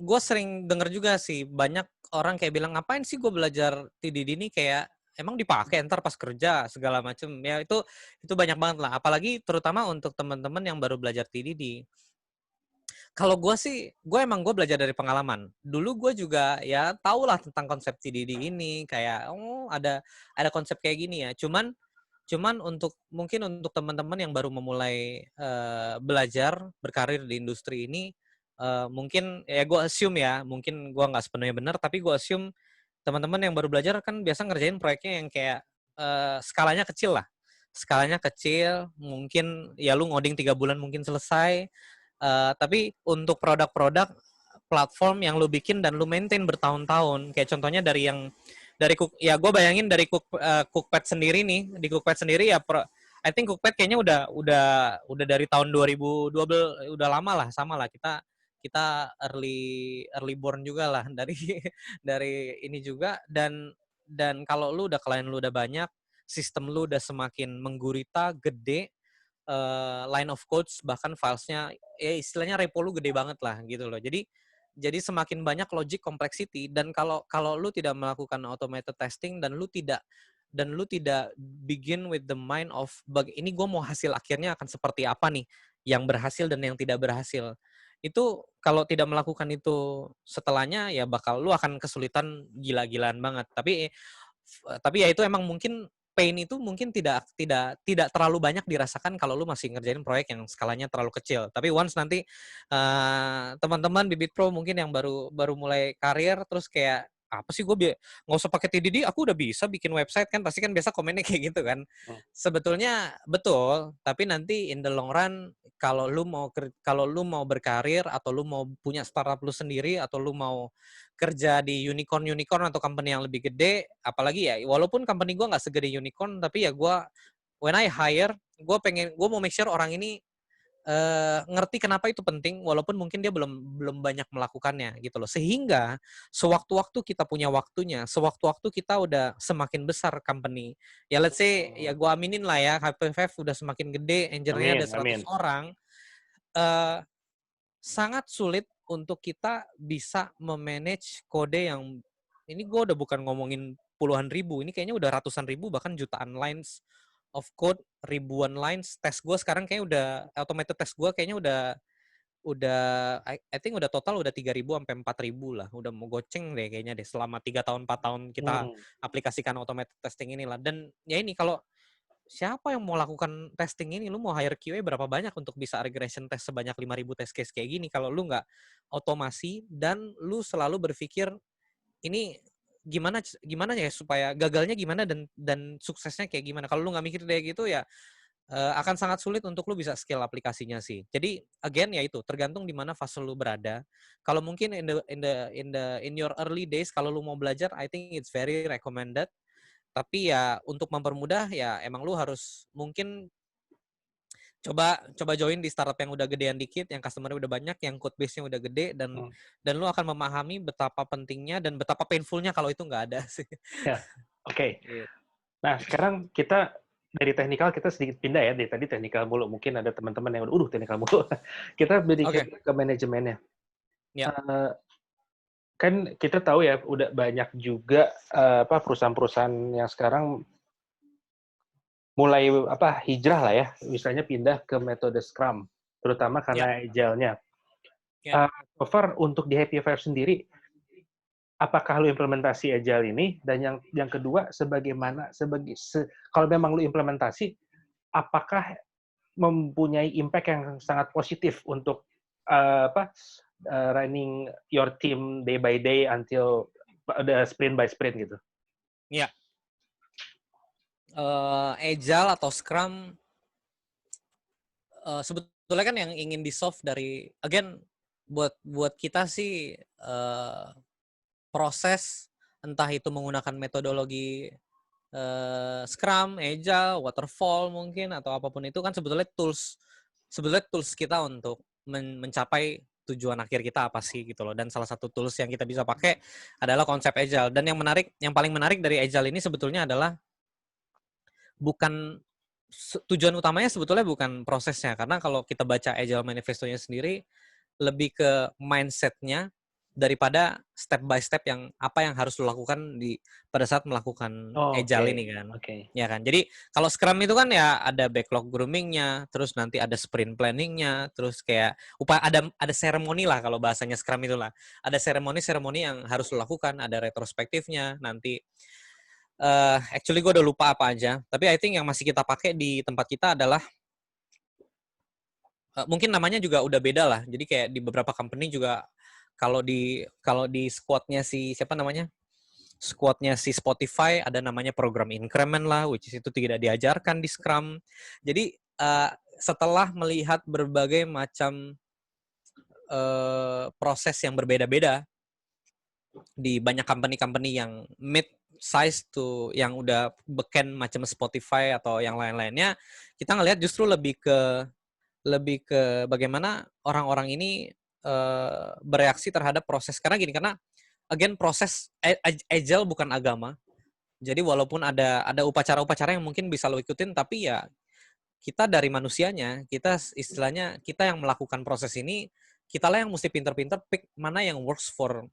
gue sering denger juga sih, banyak orang kayak bilang, ngapain sih gue belajar TDD ini, kayak emang dipakai ntar pas kerja segala macem. Ya itu banyak banget lah, apalagi terutama untuk teman-teman yang baru belajar TDD. Kalau gue sih, gue belajar dari pengalaman. Dulu gue juga ya tau lah tentang konsep TDD ini, kayak ada konsep kayak gini ya. Cuman mungkin untuk teman-teman yang baru memulai belajar berkarir di industri ini, mungkin ya gue assume ya, mungkin gue nggak sepenuhnya benar, tapi gue assume teman-teman yang baru belajar kan biasa ngerjain proyeknya yang kayak skalanya kecil lah. Skalanya kecil, mungkin ya lu ngoding 3 bulan mungkin selesai. Tapi untuk produk-produk platform yang lu bikin dan lu maintain bertahun-tahun, kayak contohnya dari ya gue bayangin dari Cookpad sendiri nih, di Cookpad sendiri ya I think Cookpad kayaknya udah dari tahun 2012, udah lama lah, sama lah, kita early born juga lah dari dari ini juga. Dan kalau lu udah klien lu udah banyak, sistem lu udah semakin menggurita, gede, line of codes bahkan filesnya ya istilahnya repo lu gede banget lah gitu loh. Jadi semakin banyak logic complexity, dan kalau lu tidak melakukan automated testing dan lu tidak begin with the mind of ini gue mau hasil akhirnya akan seperti apa nih, yang berhasil dan yang tidak berhasil. Itu kalau tidak melakukan itu setelahnya ya lu akan kesulitan gila-gilaan banget. Tapi ya itu emang mungkin pain itu mungkin tidak terlalu banyak dirasakan kalau lu masih ngerjain proyek yang skalanya terlalu kecil. Tapi once nanti teman-teman Bibit Pro mungkin yang baru mulai karir terus kayak apa sih gue nggak usah pakai TDD, aku udah bisa bikin website, kan pasti kan biasa komennya kayak gitu kan. Sebetulnya betul, tapi nanti in the long run kalau lu mau berkarir atau lu mau punya startup lu sendiri atau lu mau kerja di unicorn atau company yang lebih gede, apalagi ya walaupun company gue nggak segede unicorn, tapi ya when I hire, gue mau make sure orang ini ngerti kenapa itu penting, walaupun mungkin dia belum banyak melakukannya gitu loh. Sehingga sewaktu-waktu kita punya waktunya, sewaktu-waktu kita udah semakin besar company, ya let's say ya gue aminin lah ya, HP5 udah semakin gede, engineer-nya ada 100 orang, sangat sulit untuk kita bisa memanage kode yang, ini gue udah bukan ngomongin puluhan ribu, ini kayaknya udah ratusan ribu bahkan jutaan lines of code, ribuan lines. Tes gue sekarang kayaknya udah automated test gue kayaknya udah I think udah total udah 3.000 sampai 4.000 lah, udah mau goceng deh kayaknya deh selama 3 tahun 4 tahun kita aplikasikan automated testing inilah. Dan ya ini, kalau siapa yang mau lakukan testing ini, lu mau hire QA berapa banyak untuk bisa regression test sebanyak 5.000 test case kayak gini, kalau lu nggak otomasi dan lu selalu berpikir ini gimana ya supaya gagalnya gimana dan suksesnya kayak gimana. Kalau lu nggak mikir kayak gitu ya akan sangat sulit untuk lu bisa scale aplikasinya sih. Jadi again ya itu tergantung di mana fase lu berada. Kalau mungkin in your early days kalau lu mau belajar, I think it's very recommended. Tapi ya untuk mempermudah ya emang lu harus mungkin coba join di startup yang udah gedean dikit, yang customer-nya udah banyak, yang code base-nya udah gede, dan lu akan memahami betapa pentingnya dan betapa painful-nya kalau itu nggak ada sih. Ya, oke. Nah, sekarang kita dari teknikal kita sedikit pindah ya, dari tadi teknikal mulu. Mungkin ada teman-teman yang udah teknikal mulu. Kita berikut ke manajemennya. Kan kita tahu ya, udah banyak juga perusahaan-perusahaan yang sekarang mulai hijrah lah ya, misalnya pindah ke metode Scrum, terutama karena agile-nya. So far untuk di Happy Five sendiri, apakah lu implementasi agile ini, dan yang kedua kalau memang lu implementasi, apakah mempunyai impact yang sangat positif untuk running your team day by day until the sprint by sprint gitu. Iya. Agile atau Scrum sebetulnya kan yang ingin di-solve dari again buat kita sih proses entah itu menggunakan metodologi Scrum, Agile, Waterfall mungkin atau apapun itu kan sebetulnya tools kita untuk mencapai tujuan akhir kita apa sih gitu loh. Dan salah satu tools yang kita bisa pakai adalah konsep Agile. Dan yang paling menarik dari Agile ini sebetulnya adalah bukan tujuan utamanya sebetulnya bukan prosesnya, karena kalau kita baca Agile Manifesto-nya sendiri lebih ke mindset-nya daripada step by step yang apa yang harus lo lakukan pada saat melakukan Agile ini kan. Ya kan. Jadi kalau Scrum itu kan ya ada backlog grooming-nya, terus nanti ada sprint planning-nya, terus kayak ada seremoni lah kalau bahasanya Scrum itulah. Ada seremoni yang harus lo lakukan, ada retrospektifnya, nanti actually gue udah lupa apa aja, tapi I think yang masih kita pakai di tempat kita adalah mungkin namanya juga udah beda lah. Jadi kayak di beberapa company juga kalau di squadnya si siapa namanya? Squadnya si Spotify ada namanya program increment lah, which is itu tidak diajarkan di Scrum. Jadi setelah melihat berbagai macam proses yang berbeda-beda di banyak company-company yang mid size to yang udah beken macam Spotify atau yang lain-lainnya, kita ngelihat justru lebih ke bagaimana orang-orang ini bereaksi terhadap proses. Karena again proses agile bukan agama. Jadi walaupun ada upacara-upacara yang mungkin bisa lo ikutin, tapi ya kita dari manusianya, kita istilahnya kita yang melakukan proses ini, kita lah yang mesti pinter-pinter pick mana yang works for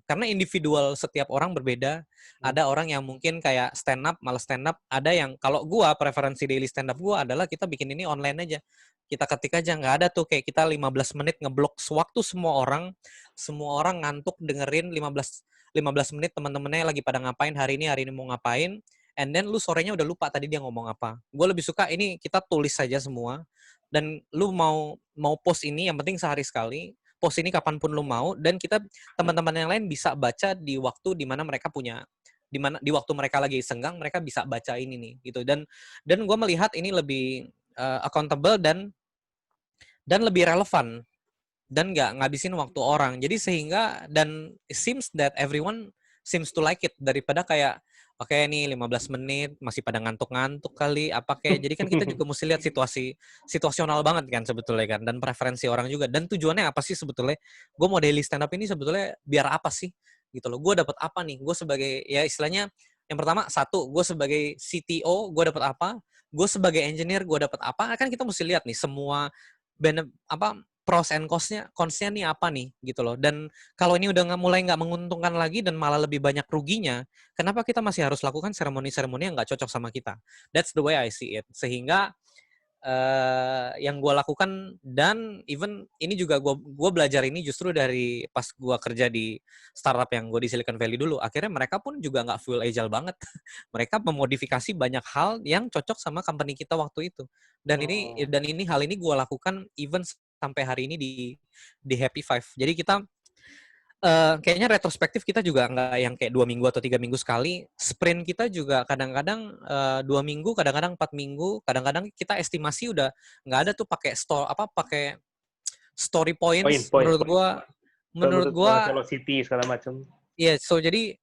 karena individual setiap orang berbeda. Ada orang yang mungkin kayak stand up, malas stand up. Ada yang kalau gua preferensi daily stand up gua adalah kita bikin ini online aja. Kita ketik aja, nggak ada tuh kayak kita 15 menit ngeblok sewaktu semua orang ngantuk dengerin 15 menit teman-temannya lagi pada ngapain hari ini mau ngapain, and then lu sorenya udah lupa tadi dia ngomong apa. Gue lebih suka ini kita tulis saja semua, dan lu mau post ini yang penting sehari sekali, post ini kapanpun lu mau, dan kita teman-teman yang lain bisa baca di waktu dimana mereka punya di waktu mereka lagi senggang mereka bisa baca ini nih gitu. Dan gue melihat ini lebih accountable dan lebih relevan dan nggak ngabisin waktu orang. Jadi sehingga dan it seems that everyone seems to like it daripada kayak oke nih 15 menit masih pada ngantuk-ngantuk kali apa kayak. Jadi kan kita juga mesti lihat situasional banget kan sebetulnya kan, dan preferensi orang juga, dan tujuannya apa sih sebetulnya. Gue mau daily stand up ini sebetulnya biar apa sih gitu loh. Gue dapat apa nih? Gue sebagai ya istilahnya yang pertama satu, gue sebagai CTO gue dapat apa? Gue sebagai engineer gue dapat apa? Kan kita mesti lihat nih semua pros and cons-nya nih apa nih gitu loh. Dan kalau ini udah mulai nggak menguntungkan lagi dan malah lebih banyak ruginya, kenapa kita masih harus lakukan seremoni-seremoni yang nggak cocok sama kita? That's the way I see it. Sehingga yang gue lakukan, dan even ini juga gue belajar ini justru dari pas gue kerja di startup yang gue di Silicon Valley dulu. Akhirnya mereka pun juga nggak full agile banget. Mereka memodifikasi banyak hal yang cocok sama company kita waktu itu. Dan hal ini gue lakukan even sampai hari ini di Happy Five. Jadi kita kayaknya retrospektif kita juga nggak yang kayak 2 minggu atau 3 minggu sekali. Sprint kita juga kadang-kadang 2 minggu, kadang-kadang 4 minggu, kadang-kadang kita estimasi udah nggak ada tuh pakai story points. Menurut gua velocity segala macam. Iya, so jadi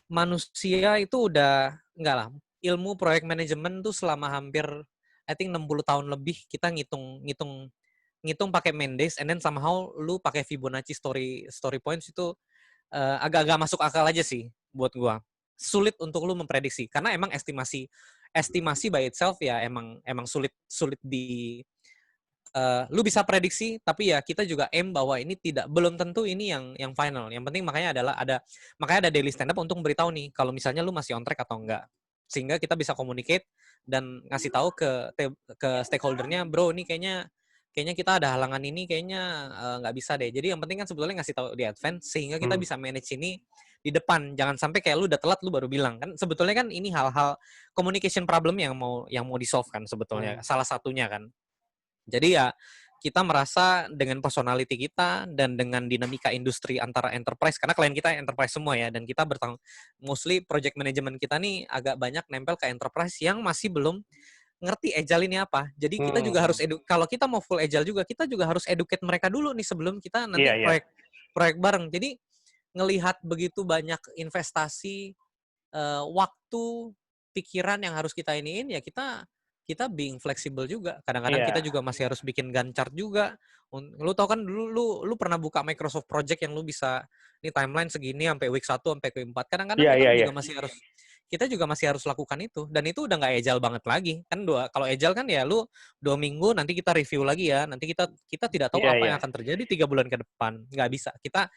manusia itu udah nggak lah. Ilmu project management tuh selama hampir I think 60 tahun lebih kita ngitung pakai Mendes, and then somehow lu pakai Fibonacci story points itu agak-agak masuk akal aja sih buat gua. Sulit untuk lu memprediksi karena emang estimasi by itself ya emang sulit di lu bisa prediksi, tapi ya kita juga aim bahwa ini belum tentu ini yang final. Yang penting makanya ada daily stand up untuk memberitahu nih kalau misalnya lu masih on track atau enggak. Sehingga kita bisa communicate dan ngasih tahu ke stakeholdernya, bro ini kayaknya kayaknya kita ada halangan ini, kayaknya nggak bisa deh. Jadi yang penting kan sebetulnya ngasih tahu di advance sehingga kita bisa manage ini di depan. Jangan sampai kayak lu udah telat lu baru bilang. Kan sebetulnya kan ini hal-hal communication problem yang mau di-solve kan sebetulnya. Salah satunya kan. Jadi ya kita merasa dengan personality kita dan dengan dinamika industri antara enterprise, karena klien kita enterprise semua ya, dan kita mostly project management kita nih agak banyak nempel ke enterprise yang masih belum ngerti agile ini apa. Jadi kita juga harus kalau kita mau full agile juga, kita juga harus educate mereka dulu nih sebelum kita nanti proyek bareng. Jadi ngelihat begitu banyak investasi, waktu, pikiran yang harus kita iniin, ya kita being fleksibel juga. Kadang-kadang kita juga masih harus bikin Gantt chart juga. Lu tau kan dulu lu pernah buka Microsoft Project yang lu bisa ini timeline segini sampai week 1 sampai ke 4. Kadang-kadang kita juga masih harus lakukan itu, dan itu udah nggak agile banget lagi kan. Kalau agile kan ya lu 2 minggu nanti kita review lagi ya, nanti kita tidak tahu apa yang akan terjadi 3 bulan ke depan, nggak bisa. Kita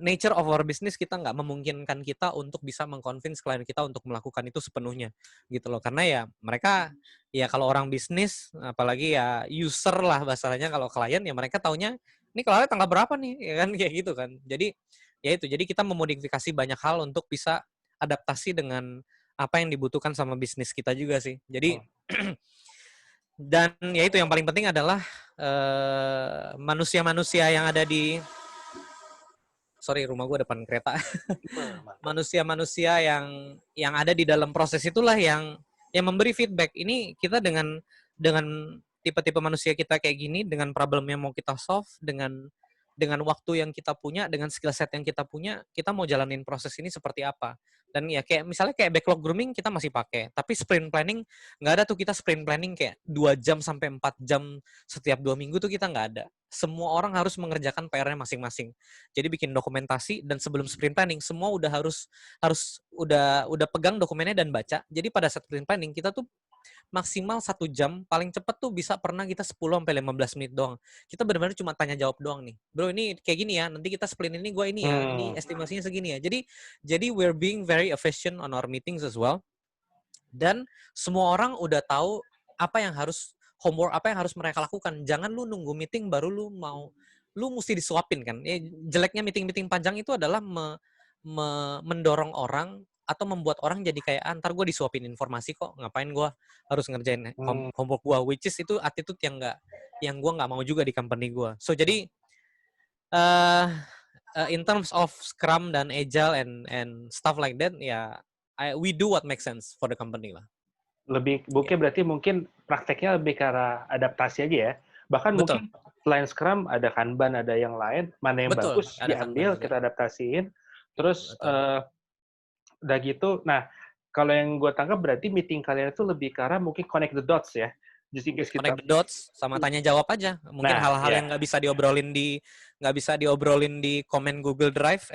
nature of our business, kita nggak memungkinkan kita untuk bisa mengconvince klien kita untuk melakukan itu sepenuhnya gitu loh, karena ya mereka ya kalau orang bisnis apalagi ya user lah bahasanya, kalau klien ya mereka taunya ini kelarnya tanggal berapa nih ya kan, kayak gitu kan. Jadi ya itu, jadi kita memodifikasi banyak hal untuk bisa adaptasi dengan apa yang dibutuhkan sama bisnis kita juga sih. Jadi dan ya itu yang paling penting adalah manusia-manusia yang ada di rumah gue depan kereta. Manusia-manusia yang ada di dalam proses itulah yang memberi feedback. Ini kita dengan tipe-tipe manusia kita kayak gini, dengan problem yang mau kita solve, dengan waktu yang kita punya, dengan skill set yang kita punya, kita mau jalanin proses ini seperti apa. Dan ya kayak misalnya kayak backlog grooming kita masih pakai, tapi sprint planning nggak ada tuh. Kita sprint planning kayak 2 jam sampai 4 jam setiap 2 minggu tuh kita nggak ada. Semua orang harus mengerjakan PR-nya masing-masing. Jadi bikin dokumentasi, dan sebelum sprint planning semua udah harus udah pegang dokumennya dan baca. Jadi pada saat sprint planning kita tuh maksimal 1 jam, paling cepat tuh bisa pernah kita 10-15 menit doang. Kita benar-benar cuma tanya jawab doang nih. Bro, ini kayak gini ya, nanti kita sprint ini gue ini ya, ini estimasinya segini ya. Jadi we're being very efficient on our meetings as well. Dan semua orang udah tahu apa yang harus homework, apa yang harus mereka lakukan. Jangan lu nunggu meeting baru lu mesti disuapin kan. Jeleknya meeting-meeting panjang itu adalah mendorong orang atau membuat orang jadi kayak ntar gue disuapin informasi kok, ngapain gue harus ngerjain homework gue, which is itu attitude yang gue nggak mau juga di company gue. So jadi in terms of Scrum dan Agile and stuff like that, ya we do what makes sense for the company lah. Berarti mungkin prakteknya lebih ke arah adaptasi aja ya. Bahkan mungkin selain Scrum ada Kanban, ada yang lain, mana yang bagus diambil, kita adaptasiin. Terus udah gitu, nah kalau yang gue tangkap berarti meeting kalian itu lebih ke arah mungkin connect the dots ya. Just in case kita connect the dots sama tanya jawab aja. Mungkin hal-hal yang nggak bisa diobrolin di komen Google Drive,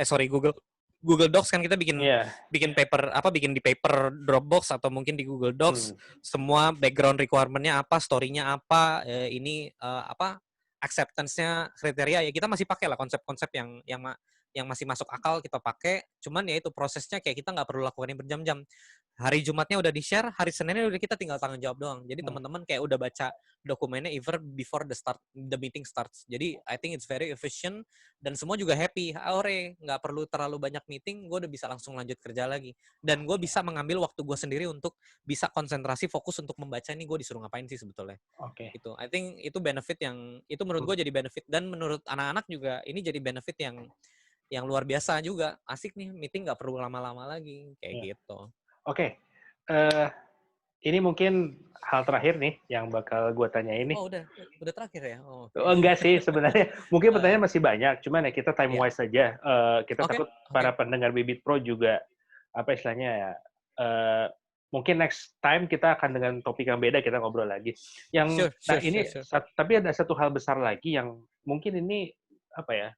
Google Docs kan, kita bikin bikin di paper Dropbox atau mungkin di Google Docs. Semua background requirement-nya apa, story-nya apa, acceptance-nya, kriteria ya kita masih pakai lah konsep-konsep yang masih masuk akal kita pakai. Cuman ya itu prosesnya kayak kita nggak perlu lakukan yang berjam-jam. Hari Jumatnya udah di-share, hari Seninnya udah kita tinggal tanggung jawab doang. Jadi teman-teman kayak udah baca dokumennya even before the meeting starts. Jadi I think it's very efficient dan semua juga happy. Nggak perlu terlalu banyak meeting, gue udah bisa langsung lanjut kerja lagi. Dan gue bisa mengambil waktu gue sendiri untuk bisa konsentrasi fokus untuk membaca ini gue disuruh ngapain sih sebetulnya. Itu I think itu benefit itu menurut gue jadi benefit, dan menurut anak-anak juga ini jadi benefit yang luar biasa juga. Asik nih, meeting nggak perlu lama-lama lagi kayak gitu. Ini mungkin hal terakhir nih yang bakal gue tanya ini. Oh, udah terakhir ya? Enggak sih sebenarnya. Mungkin pertanyaan masih banyak, cuman ya kita time wise saja. Kita takut para pendengar Bibit Pro juga apa istilahnya ya. Mungkin next time kita akan dengan topik yang beda, kita ngobrol lagi. Tapi ada satu hal besar lagi yang mungkin ini apa ya?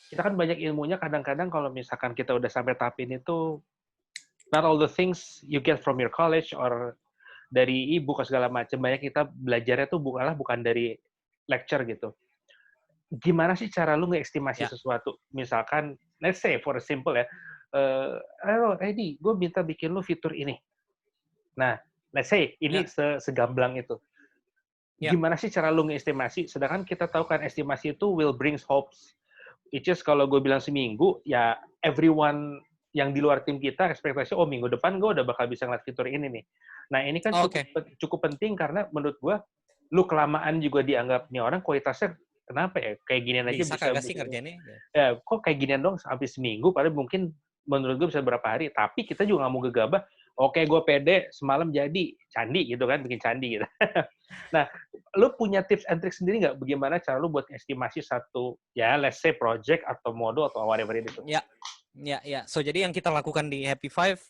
Kita kan banyak ilmunya, kadang-kadang kalau misalkan kita udah sampai tahap ini tuh not all the things you get from your college or dari e-book segala macam. Banyak kita belajarnya tuh bukan dari lecture gitu. Gimana sih cara lu ngeestimasi sesuatu? Misalkan, let's say for example ya, Eddie, gue minta bikin lu fitur ini. Nah, let's say ini segamblang itu. Ya. gimana sih cara lu ngestimasi? Sedangkan kita tahu kan estimasi itu will brings hopes. It's just kalau gue bilang seminggu, ya everyone yang di luar tim kita ekspektasi, oh minggu depan gue udah bakal bisa ngeliat fitur ini nih. Nah ini kan cukup Oke. cukup penting karena menurut gue, lu kelamaan juga dianggap nih orang kualitasnya kenapa ya kayak ginian aja Bisa bisa kagak sih bisa ngerjainnya? ya kok kayak ginian dong sampai seminggu, padahal mungkin menurut gue bisa berapa hari. Tapi kita juga nggak mau gegabah. Oke, gue pede semalam jadi candi gitu kan, bikin candi gitu. Nah, lu punya tips and trick sendiri nggak? Bagaimana cara lu buat estimasi satu, ya let's say project atau modul atau whatever it is? Ya, ya, ya. So jadi yang kita lakukan di Happy Five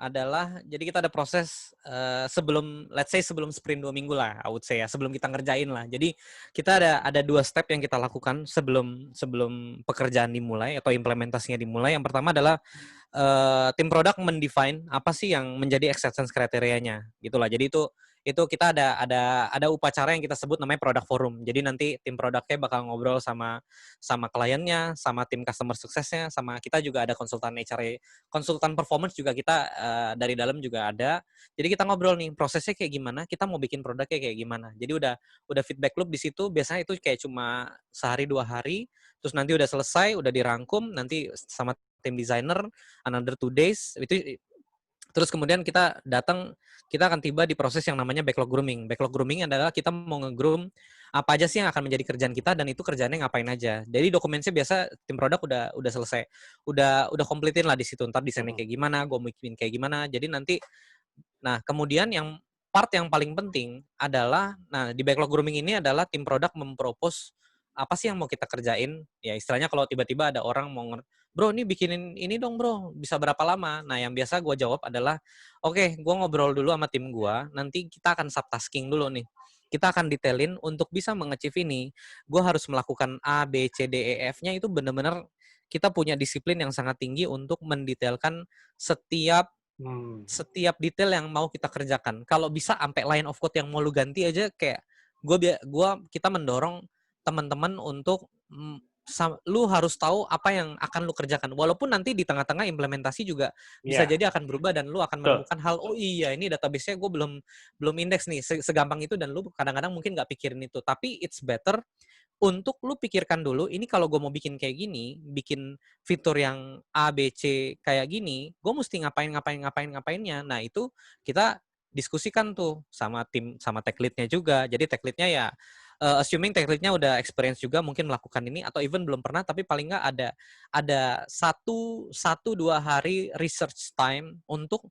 adalah jadi kita ada proses sebelum let's say sebelum sprint 2 minggu lah, I would say ya, sebelum kita ngerjain lah. Jadi kita ada 2 step yang kita lakukan sebelum pekerjaan dimulai atau implementasinya dimulai. Yang pertama adalah tim produk mendefine apa sih yang menjadi acceptance kriterianya gitulah. Jadi itu kita ada upacara yang kita sebut namanya product forum. Jadi nanti tim produknya bakal ngobrol sama kliennya, sama tim customer suksesnya, sama kita juga ada konsultan HR, konsultan performance juga kita dari dalam juga ada. Jadi kita ngobrol nih prosesnya kayak gimana, kita mau bikin produknya kayak gimana. Jadi udah feedback loop di situ. Biasanya itu kayak cuma sehari 2 hari, terus nanti udah selesai, udah dirangkum, nanti sama tim designer another 2 days itu. Terus kemudian kita akan tiba di proses yang namanya backlog grooming. Backlog grooming adalah kita mau nge-groom apa aja sih yang akan menjadi kerjaan kita dan itu kerjaannya ngapain aja. Jadi dokumennya biasa tim produk udah selesai. Udah kompletin lah di situ. Ntar desainnya kayak gimana, gue mau bikin kayak gimana. Jadi nanti kemudian yang part yang paling penting adalah di backlog grooming ini adalah tim produk mempropose apa sih yang mau kita kerjain. Ya istilahnya kalau tiba-tiba ada orang mau bro ini bikinin ini dong bro, bisa berapa lama? Nah yang biasa gue jawab adalah, oke, gue ngobrol dulu sama tim gue, nanti kita akan subtasking dulu nih. Kita akan detailin untuk bisa menge-achieve ini, gue harus melakukan A, B, C, D, E, F-nya itu benar-benar kita punya disiplin yang sangat tinggi untuk mendetailkan setiap detail yang mau kita kerjakan. Kalau bisa sampai line of code yang mau lu ganti aja kayak kita mendorong teman-teman untuk lu harus tahu apa yang akan lu kerjakan. Walaupun nanti di tengah-tengah implementasi juga bisa jadi akan berubah dan lu akan menemukan hal, oh iya ini database-nya gue belum indeks nih, segampang itu dan lu kadang-kadang mungkin nggak pikirin itu. Tapi it's better untuk lu pikirkan dulu, ini kalau gue mau bikin kayak gini, bikin fitur yang A, B, C kayak gini, gue mesti ngapainnya. Nah itu kita diskusikan tuh sama tim, sama tech lead-nya juga. Jadi tech lead-nya ya, assuming tech lead-nya udah experience juga mungkin melakukan ini, atau even belum pernah, tapi paling nggak ada 1-2 hari research time untuk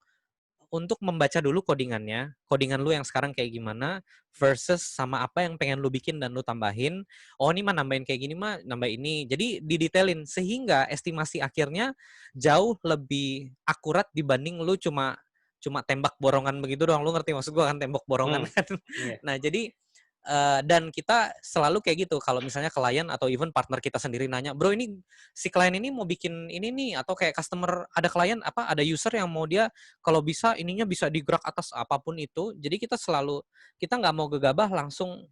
membaca dulu codingannya, codingan lu yang sekarang kayak gimana, versus sama apa yang pengen lu bikin dan lu tambahin. Oh ini mah nambahin kayak gini mah, nambah ini. Jadi didetailin, sehingga estimasi akhirnya jauh lebih akurat dibanding lu cuma tembak borongan begitu doang. Lu ngerti maksud gua kan, tembak borongan kan? Nah jadi dan kita selalu kayak gitu kalau misalnya klien atau even partner kita sendiri nanya, bro ini si klien ini mau bikin ini nih, atau kayak customer, ada klien ada user yang mau dia kalau bisa ininya bisa digerak atas apapun itu. Jadi kita nggak mau gegabah langsung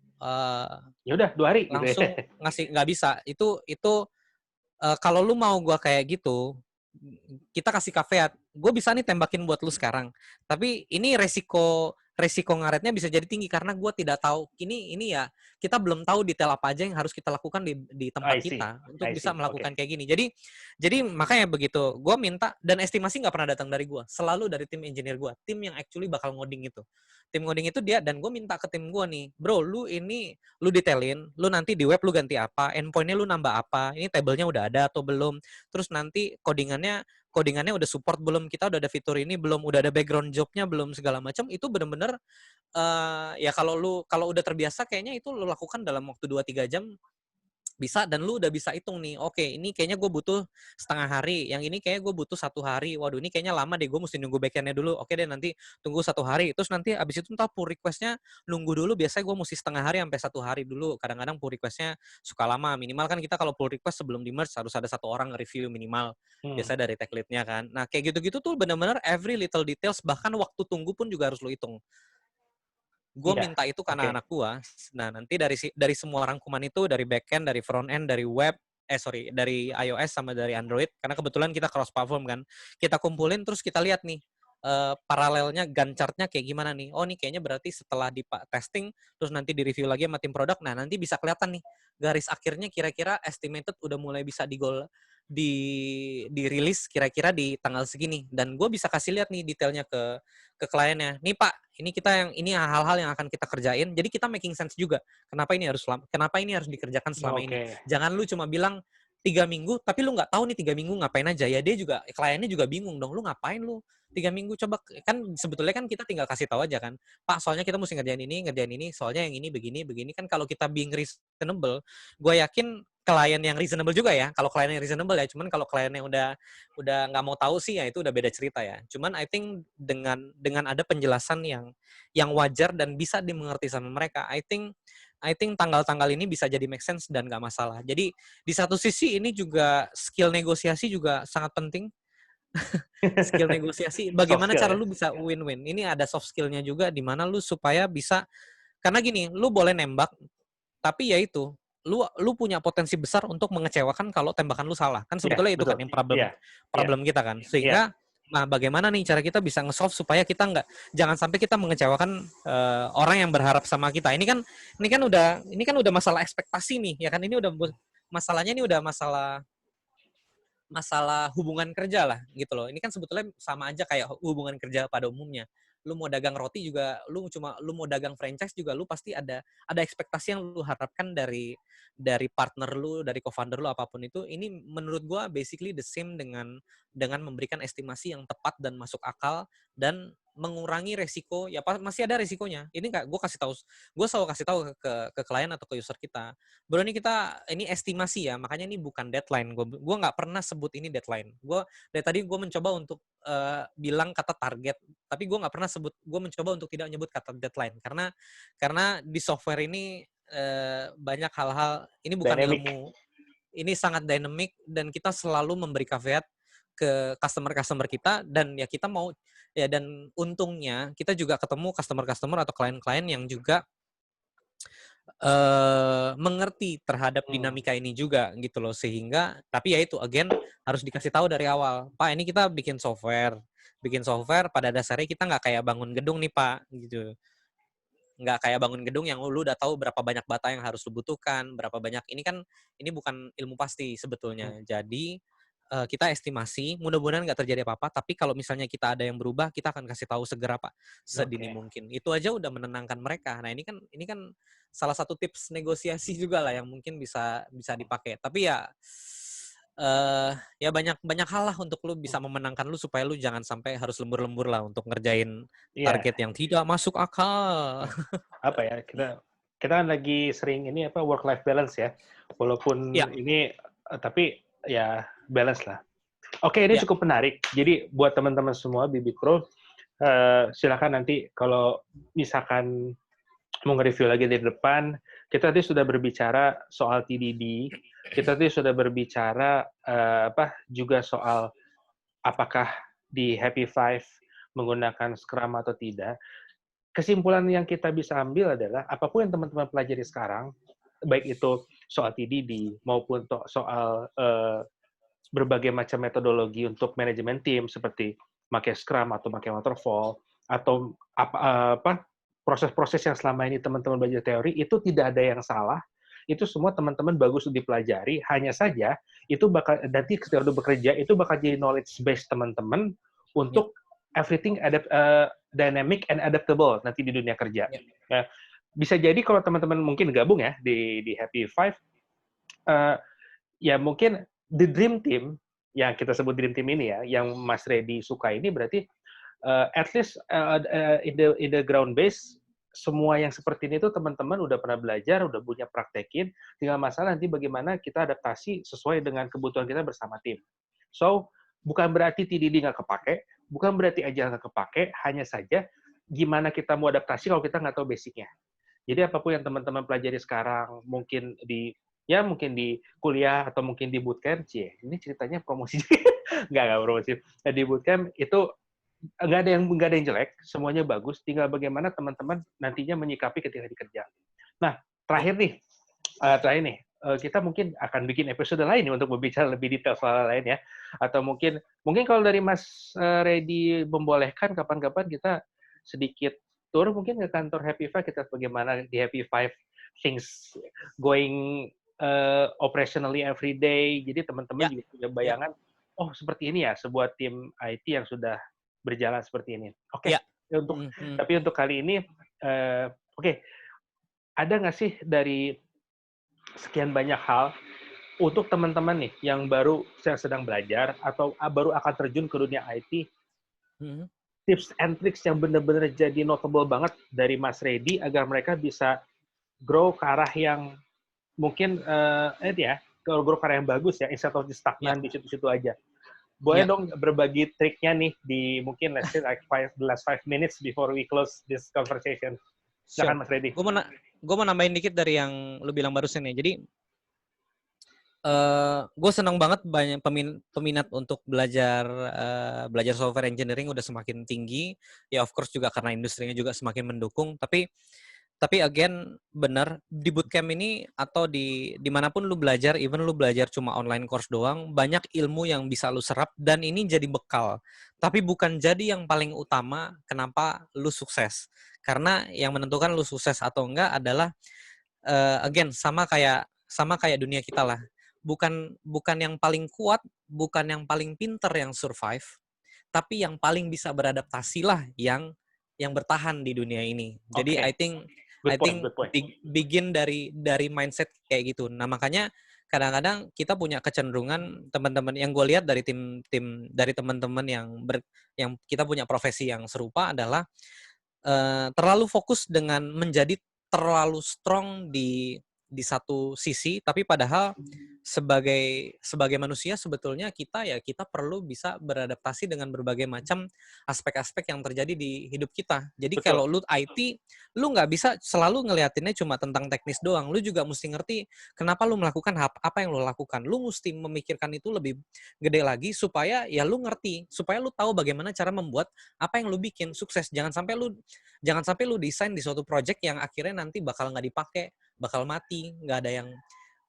Ya udah 2 hari gitu ya. ngasih, nggak bisa. Itu kalau lu mau gua kayak gitu, kita kasih caveat, gue bisa nih tembakin buat lu sekarang, tapi ini resiko ngaretnya bisa jadi tinggi karena gue tidak tahu ini ya, kita belum tahu detail apa aja yang harus kita lakukan di tempat kita untuk bisa melakukan kayak gini. Jadi makanya begitu gue minta, dan estimasi nggak pernah datang dari gue, selalu dari tim engineer gue, tim yang actually bakal ngoding itu. Tim ngoding itu dia, dan gue minta ke tim gue nih, bro lu detailin, lu nanti di web lu ganti apa, endpointnya lu nambah apa, ini tabelnya udah ada atau belum, terus nanti codingannya udah support belum, kita udah ada fitur ini belum, udah ada background jobnya belum, segala macam. Itu benar-benar ya kalau udah terbiasa kayaknya itu lu lakukan dalam waktu 2-3 jam bisa, dan lu udah bisa hitung nih, oke ini kayaknya gue butuh setengah hari, yang ini kayaknya gue butuh 1 hari, waduh ini kayaknya lama deh, gue mesti nunggu backendnya dulu, oke deh nanti tunggu 1 hari, terus nanti abis itu entah pull requestnya nunggu dulu, biasanya gue mesti setengah hari sampai 1 hari dulu, kadang-kadang pull requestnya suka lama, minimal kan kita kalau pull request sebelum di merge harus ada 1 orang nge-review minimal, biasanya dari tech lead-nya kan. Nah kayak gitu-gitu tuh benar-benar every little details, bahkan waktu tunggu pun juga harus lu hitung. Gue minta itu ke anak-anak gue. Nah nanti dari semua rangkuman itu, dari backend, dari front end, dari web, dari iOS sama dari Android, karena kebetulan kita cross platform kan, kita kumpulin terus kita lihat nih, paralelnya Gantt chart-nya kayak gimana nih. Oh, nih kayaknya berarti setelah di testing, terus nanti di-review lagi sama tim produk, nah nanti bisa kelihatan nih, garis akhirnya kira-kira estimated udah mulai bisa dirilis kira-kira di tanggal segini. Dan gue bisa kasih lihat nih detailnya ke kliennya. Nih Pak, ini hal-hal yang akan kita kerjain. Jadi kita making sense juga. Kenapa ini harus dikerjakan selama ini. Oke. Jangan lu cuma bilang 3 minggu, tapi lu nggak tahu nih 3 minggu ngapain aja. Ya dia juga, kliennya juga bingung dong. Lu ngapain lu 3 minggu, coba kan sebetulnya kan kita tinggal kasih tahu aja kan, Pak, soalnya kita mesti ngerjain ini, soalnya yang ini begini kan. Kalau kita being reasonable, gue yakin klien yang reasonable juga ya. Kalau klien yang reasonable ya, cuman kalau klien yang udah nggak mau tahu sih ya itu udah beda cerita ya. Cuman I think dengan ada penjelasan yang wajar dan bisa dimengerti sama mereka, I think tanggal-tanggal ini bisa jadi make sense dan nggak masalah. Jadi di satu sisi ini juga skill negosiasi juga sangat penting. Skill negosiasi, Soft bagaimana skill cara ya. lu bisa win-win. Ini ada soft skill-nya juga, di mana lu supaya bisa, karena gini, lu boleh nembak, tapi ya itu, lu punya potensi besar untuk mengecewakan kalau tembakan lu salah. Kan Iya, sebetulnya itu betul. kan yang Iya, problem iya, problem kita kan. iya. Sehingga, nah bagaimana nih cara kita bisa nge-solve supaya kita jangan sampai kita mengecewakan orang yang berharap sama kita. Ini kan udah masalah ekspektasi nih, ya kan. Ini udah masalahnya, ini udah masalah hubungan kerja lah gitu loh. Ini kan sebetulnya sama aja kayak hubungan kerja pada umumnya. Lu mau dagang roti juga, lu mau dagang franchise juga, lu pasti ada ekspektasi yang lu harapkan dari partner lu, dari co-founder lu, apapun itu. Ini menurut gua basically the same dengan memberikan estimasi yang tepat dan masuk akal dan mengurangi resiko. Ya masih ada resikonya. Ini gue selalu kasih tahu ke klien atau ke user kita. Bro, ini estimasi ya, makanya ini bukan deadline. Gue nggak pernah sebut ini deadline. Dari tadi gue mencoba untuk bilang kata target, tapi gue nggak pernah sebut. Gue mencoba untuk tidak menyebut kata deadline karena di software ini banyak hal-hal. Ini bukan Dynamic. ilmu. Ini sangat dynamic dan kita selalu memberi caveat ke customer kita, dan ya kita mau ya, dan untungnya kita juga ketemu customer atau klien-klien yang juga mengerti terhadap dinamika ini juga gitu loh. Sehingga, tapi ya itu again harus dikasih tahu dari awal, Pak, ini kita bikin software pada dasarnya kita nggak kayak bangun gedung nih Pak gitu. Nggak kayak bangun gedung yang lu udah tahu berapa banyak bata yang harus lu butuhkan, berapa banyak. Ini bukan ilmu pasti sebetulnya. Jadi kita estimasi, mudah-mudahan nggak terjadi apa-apa, tapi kalau misalnya kita ada yang berubah, kita akan kasih tahu segera Pak, sedini Oke. mungkin. Itu aja udah menenangkan mereka. Nah, ini kan salah satu tips negosiasi juga lah yang mungkin bisa dipakai. Tapi ya banyak hal lah untuk lu bisa memenangkan lu, supaya lu jangan sampai harus lembur-lembur lah untuk ngerjain Iya. target yang tidak masuk akal. Apa ya, kita kan lagi sering ini apa, work life balance ya. Walaupun Ya, ini tapi ya balance lah. Oke, ini ya. cukup menarik. Jadi buat teman-teman semua Bibit Pro, silakan nanti kalau misalkan mau nge-review lagi di depan. Kita tadi sudah berbicara soal TDD, kita tadi sudah berbicara juga soal apakah di Happy Five menggunakan Scrum atau tidak. Kesimpulan yang kita bisa ambil adalah apapun yang teman-teman pelajari sekarang, baik itu soal TDD maupun soal berbagai macam metodologi untuk manajemen tim seperti pakai Scrum atau pakai Waterfall atau proses-proses yang selama ini teman-teman belajar teori, itu tidak ada yang salah. Itu semua teman-teman bagus untuk dipelajari. Hanya saja itu bakal nanti ketika udah bekerja itu bakal jadi knowledge base teman-teman untuk everything dynamic and adaptable nanti di dunia kerja. Ya, bisa jadi kalau teman-teman mungkin gabung ya di Happy Five, ya mungkin the dream team yang kita sebut dream team ini ya, yang Mas Reddy suka ini berarti at least in the ground base, semua yang seperti ini tuh teman-teman udah pernah belajar, udah punya praktekin, tinggal masalah nanti bagaimana kita adaptasi sesuai dengan kebutuhan kita bersama tim. So, bukan berarti TDD nggak kepake, bukan berarti aja nggak kepake, hanya saja gimana kita mau adaptasi kalau kita nggak tahu basicnya. Jadi apapun yang teman-teman pelajari sekarang, mungkin di kuliah atau mungkin di bootcamp, ini ceritanya promosi nggak promosi. Di bootcamp itu nggak ada yang jelek, semuanya bagus. Tinggal bagaimana teman-teman nantinya menyikapi ketika dikerja. Nah, terakhir nih, kita mungkin akan bikin episode lain nih untuk berbicara lebih detail soal lain ya. Atau mungkin kalau dari Mas Reddy membolehkan, kapan-kapan kita sedikit tour mungkin ke kantor Happy Five, kita bagaimana di Happy Five things going operationally every day. Jadi teman-teman Ya, juga punya ya, bayangan, oh seperti ini ya sebuah tim IT yang sudah berjalan seperti ini. ya. Oke, tapi untuk kali ini, oke, ada nggak sih dari sekian banyak hal untuk teman-teman nih yang sedang belajar atau baru akan terjun ke dunia IT, tips and tricks yang benar-benar jadi notable banget dari Mas Reddy agar mereka bisa grow ke arah yang mungkin grow ke arah yang bagus ya, instead of Ya, stagnan di situ-situ aja. Boleh ya. dong berbagi triknya nih di mungkin let's say like the last 5 minutes before we close this conversation. Sure. Silakan Mas Reddy. Gue mau nambahin dikit dari yang lu bilang barusan ya. Jadi gue senang banget banyak peminat untuk belajar software engineering udah semakin tinggi. Ya of course juga karena industrinya juga semakin mendukung. Tapi again benar di bootcamp ini atau di dimanapun lu belajar, even lu belajar cuma online course doang, banyak ilmu yang bisa lu serap dan ini jadi bekal. Tapi bukan jadi yang paling utama kenapa lu sukses. Karena yang menentukan lu sukses atau enggak adalah again sama kayak dunia kita lah. Bukan yang paling kuat, bukan yang paling pinter yang survive, tapi yang paling bisa beradaptasi lah yang bertahan di dunia ini. Jadi Oke, I good point, think good point. begin dari mindset kayak gitu. Nah, makanya kadang-kadang kita punya kecenderungan teman-teman yang gue lihat dari tim dari teman-teman yang kita punya profesi yang serupa adalah terlalu fokus dengan menjadi terlalu strong di satu sisi, tapi padahal sebagai manusia sebetulnya kita perlu bisa beradaptasi dengan berbagai macam aspek-aspek yang terjadi di hidup kita. Jadi Betul. kalau lu IT, lu nggak bisa selalu ngeliatinnya cuma tentang teknis doang. Lu juga mesti ngerti kenapa lu melakukan apa yang lu lakukan. Lu mesti memikirkan itu lebih gede lagi supaya ya lu ngerti, supaya lu tahu bagaimana cara membuat apa yang lu bikin sukses. Jangan sampai lu desain di suatu project yang akhirnya nanti bakal nggak dipakai, bakal mati, nggak ada yang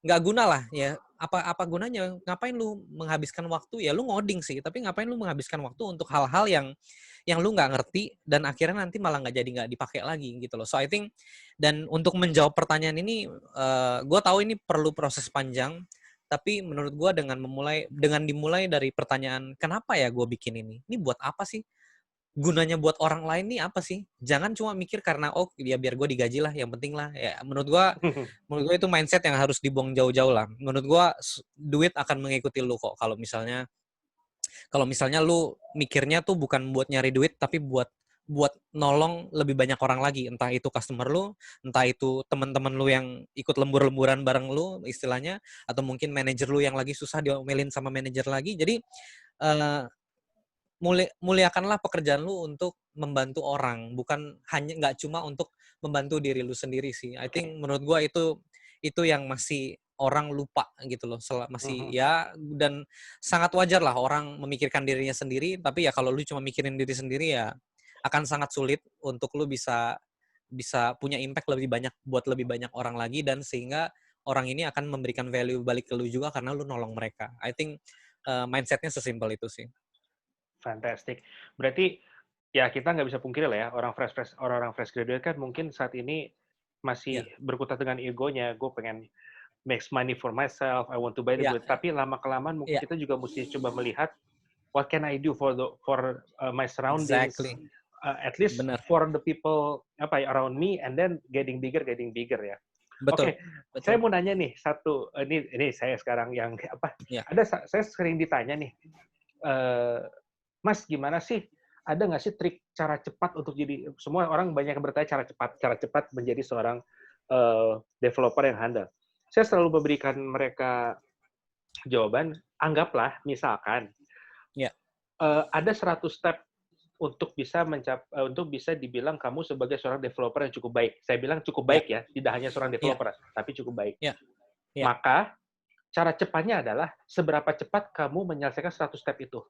nggak guna lah ya. Apa gunanya? Ngapain lu menghabiskan waktu? Ya lu ngoding sih, tapi ngapain lu menghabiskan waktu untuk hal-hal yang lu nggak ngerti dan akhirnya nanti malah nggak dipakai lagi gitu loh. So I think dan untuk menjawab pertanyaan ini, gue tahu ini perlu proses panjang. Tapi menurut gue dengan dimulai dari pertanyaan kenapa ya gue bikin ini? Ini buat apa sih? Gunanya buat orang lain nih apa sih? Jangan cuma mikir karena oh ya biar gue digaji lah, yang penting lah. Ya menurut gue itu mindset yang harus dibuang jauh-jauh lah. Menurut gue duit akan mengikuti lu kok. Kalau misalnya lu mikirnya tuh bukan buat nyari duit tapi buat nolong lebih banyak orang lagi, entah itu customer lu, entah itu teman-teman lu yang ikut lembur-lemburan bareng lu istilahnya, atau mungkin manajer lu yang lagi susah diomelin sama manajer lagi. Jadi uh, muliakanlah pekerjaan lu untuk membantu orang, bukan hanya nggak cuma untuk membantu diri lu sendiri sih. I think menurut gua itu yang masih orang lupa gitu loh. Masih ya dan sangat wajar lah orang memikirkan dirinya sendiri, tapi ya kalau lu cuma mikirin diri sendiri ya akan sangat sulit untuk lu bisa bisa punya impact lebih banyak buat lebih banyak orang lagi dan sehingga orang ini akan memberikan value balik ke lu juga karena lu nolong mereka. I think mindsetnya sesimpel itu sih. Fantastic. Berarti ya kita nggak bisa pungkiri lah ya, orang-orang fresh graduate kan mungkin saat ini Ya, masih berkutat dengan egonya, gue pengen make money for myself, I want to buy the ya, good. Tapi lama-kelamaan mungkin ya. kita juga mesti coba melihat what can I do for my surroundings, Exactly, at least benar, for the people around me, and then getting bigger ya. betul, Oke, saya betul, mau nanya nih satu, ini saya sekarang yang apa? ya, Saya sering ditanya nih, eh, Mas gimana sih? Ada nggak sih trik cara cepat untuk jadi semua orang banyak yang bertanya cara cepat menjadi seorang developer yang handal. Saya selalu memberikan mereka jawaban, anggaplah misalkan ya, ada 100 step untuk bisa dibilang kamu sebagai seorang developer yang cukup baik. Saya bilang cukup ya, baik ya, tidak hanya seorang ya, developer, tapi cukup baik. ya, ya, Maka cara cepatnya adalah seberapa cepat kamu menyelesaikan 100 step itu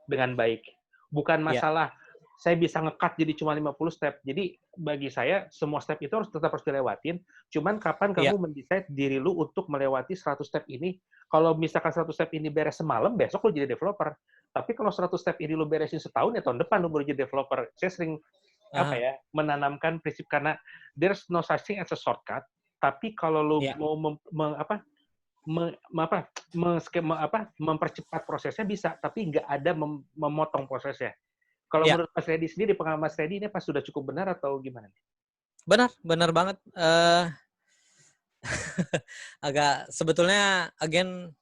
dengan baik. Bukan ya, masalah saya bisa nge-cut jadi cuma 50 step. Jadi bagi saya semua step itu tetap harus dilewatin, cuman kapan Iya. kamu men-decide diri lu untuk melewati 100 step ini. Kalau misalkan 100 step ini beres semalam, besok lu jadi developer. Tapi kalau 100 step ini lu beresin setahun, ya tahun depan lu baru jadi developer. Saya sering apa Aha, ya, menanamkan prinsip karena there's no such thing as a shortcut, tapi kalau lu iya. mau mempercepat prosesnya bisa, tapi nggak ada memotong prosesnya. Kalau Iya, menurut Mas Redi sendiri, pengalaman Mas Redi ini apa sudah cukup benar atau gimana nih? benar, benar banget. Agak sebetulnya again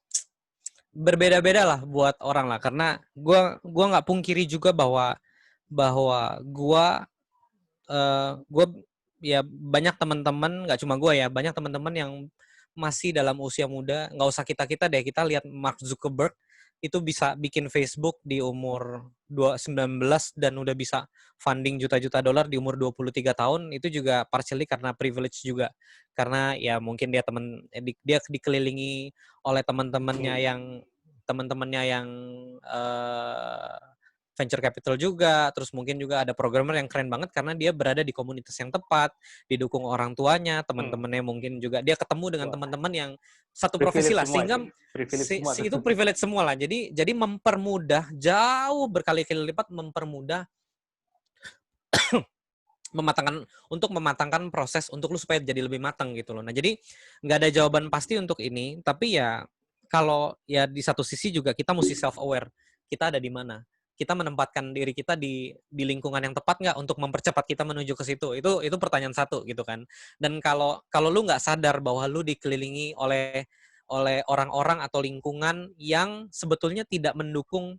berbeda-beda lah buat orang lah, karena gua nggak pungkiri juga bahwa bahwa gua ya banyak teman-teman, nggak cuma gua ya, banyak teman-teman yang masih dalam usia muda. Nggak usah kita deh, kita lihat Mark Zuckerberg itu bisa bikin Facebook di umur 19 dan udah bisa funding juta-juta dolar di umur 23 tahun. Itu juga partially karena privilege juga, karena ya mungkin dia dikelilingi oleh teman-temannya yang eh, venture capital juga, terus mungkin juga ada programmer yang keren banget karena dia berada di komunitas yang tepat, didukung orang tuanya, Hmm. teman-temannya, mungkin juga dia ketemu dengan Wah, teman-teman yang satu profesi privilege lah, semua sehingga itu. Privilege semua tuh. itu privilege semua lah. Jadi mempermudah, jauh berkali-kali lipat mempermudah mematangkan proses untuk lu supaya jadi lebih matang gitu loh. Nah, jadi nggak ada jawaban pasti untuk ini, tapi ya kalau ya di satu sisi juga kita mesti self aware. Kita ada di mana? Kita menempatkan diri kita di lingkungan yang tepat nggak untuk mempercepat kita menuju ke situ? Itu pertanyaan satu gitu kan. Dan kalau kalau lu nggak sadar bahwa lu dikelilingi oleh orang-orang atau lingkungan yang sebetulnya tidak mendukung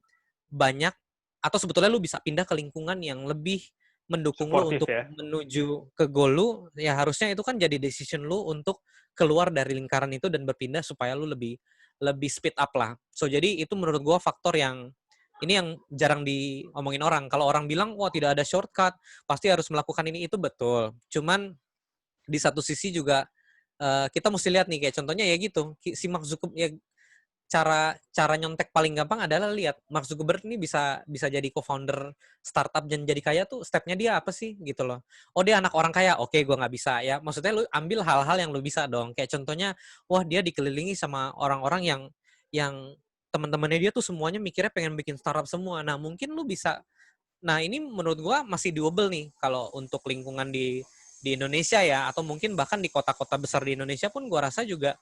banyak, atau sebetulnya lu bisa pindah ke lingkungan yang lebih mendukung lu Suportif untuk ya. menuju ke goal lu, ya harusnya itu kan jadi decision lu untuk keluar dari lingkaran itu dan berpindah supaya lu lebih lebih speed up lah. So jadi itu menurut gua faktor yang ini yang jarang diomongin orang. Kalau orang bilang wah tidak ada shortcut, pasti harus melakukan ini, itu betul. Cuman di satu sisi juga kita mesti lihat nih, kayak contohnya ya gitu, si Mark Zuckerberg ya, cara cara nyontek paling gampang adalah lihat Mark Zuckerberg ini bisa bisa jadi co-founder startup dan jadi kaya tuh stepnya dia apa sih gitu loh. Oh dia anak orang kaya, oke gue nggak bisa ya. Maksudnya lu ambil hal-hal yang lu bisa dong. Kayak contohnya, wah dia dikelilingi sama orang-orang yang teman-temannya dia tuh semuanya mikirnya pengen bikin startup semua. Nah mungkin lu bisa. Nah ini menurut gua masih doable nih kalau untuk lingkungan di Indonesia ya, atau mungkin bahkan di kota-kota besar di Indonesia pun gua rasa juga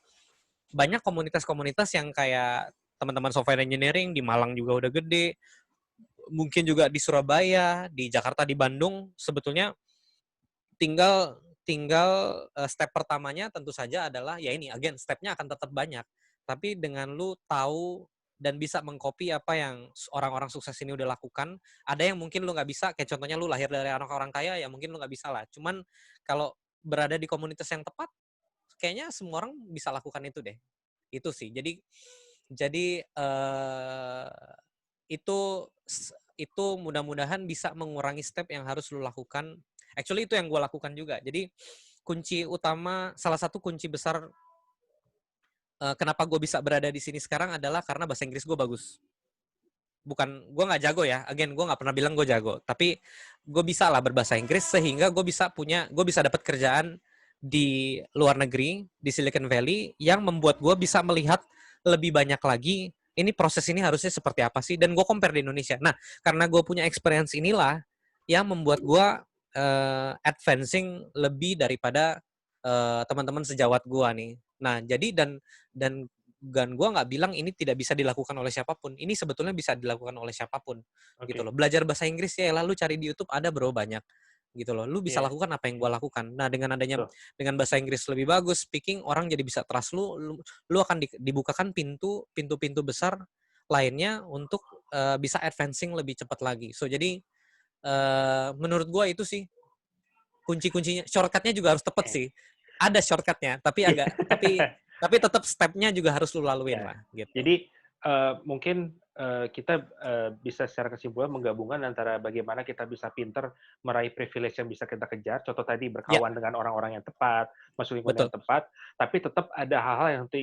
banyak komunitas-komunitas yang kayak teman-teman software engineering di Malang juga udah gede, mungkin juga di Surabaya, di Jakarta, di Bandung, sebetulnya tinggal tinggal step pertamanya tentu saja adalah ya ini, again stepnya akan tetap banyak, tapi dengan lu tahu dan bisa mengcopy apa yang orang-orang sukses ini udah lakukan. Ada yang mungkin lu nggak bisa, kayak contohnya lu lahir dari anak orang kaya, ya mungkin lu nggak bisa lah. Cuman kalau berada di komunitas yang tepat, kayaknya semua orang bisa lakukan itu deh. Itu sih. Jadi itu itu mudah-mudahan bisa mengurangi step yang harus lu lakukan. Actually itu yang gue lakukan juga. Jadi salah satu kunci besar kenapa gue bisa berada di sini sekarang adalah karena bahasa Inggris gue bagus. Bukan, gue nggak jago ya. Again, gue nggak pernah bilang gue jago. Tapi gue bisa lah berbahasa Inggris sehingga gue bisa dapat kerjaan di luar negeri, di Silicon Valley, yang membuat gue bisa melihat lebih banyak lagi ini proses ini harusnya seperti apa sih, dan gue compare di Indonesia. Nah, karena gue punya experience inilah yang membuat gue advancing lebih daripada teman-teman sejawat gue nih. Nah, jadi dan dan gue nggak bilang ini tidak bisa dilakukan oleh siapapun. Ini sebetulnya bisa dilakukan oleh siapapun, gitu Oke. loh. Belajar bahasa Inggris ya, lalu cari di YouTube ada bro banyak, gitu loh. Lu bisa Iya, lakukan apa yang gue lakukan. Nah betul. dengan bahasa Inggris lebih bagus, speaking, orang jadi bisa trust lu akan dibukakan pintu-pintu besar lainnya untuk bisa advancing lebih cepat lagi. So jadi menurut gue itu sih kunci-kuncinya. Shortcutnya juga harus tepat Oke. sih. Ada shortcutnya, tapi Iya. tapi tetap stepnya juga harus lu laluin Ya. lah, gitu. Jadi mungkin kita bisa secara kesimpulan menggabungkan antara bagaimana kita bisa pinter meraih privilege yang bisa kita kejar. Contoh tadi Ya, berkawan dengan orang-orang yang tepat, masuk lingkungan betul, yang tepat, tapi tetap ada hal-hal yang nanti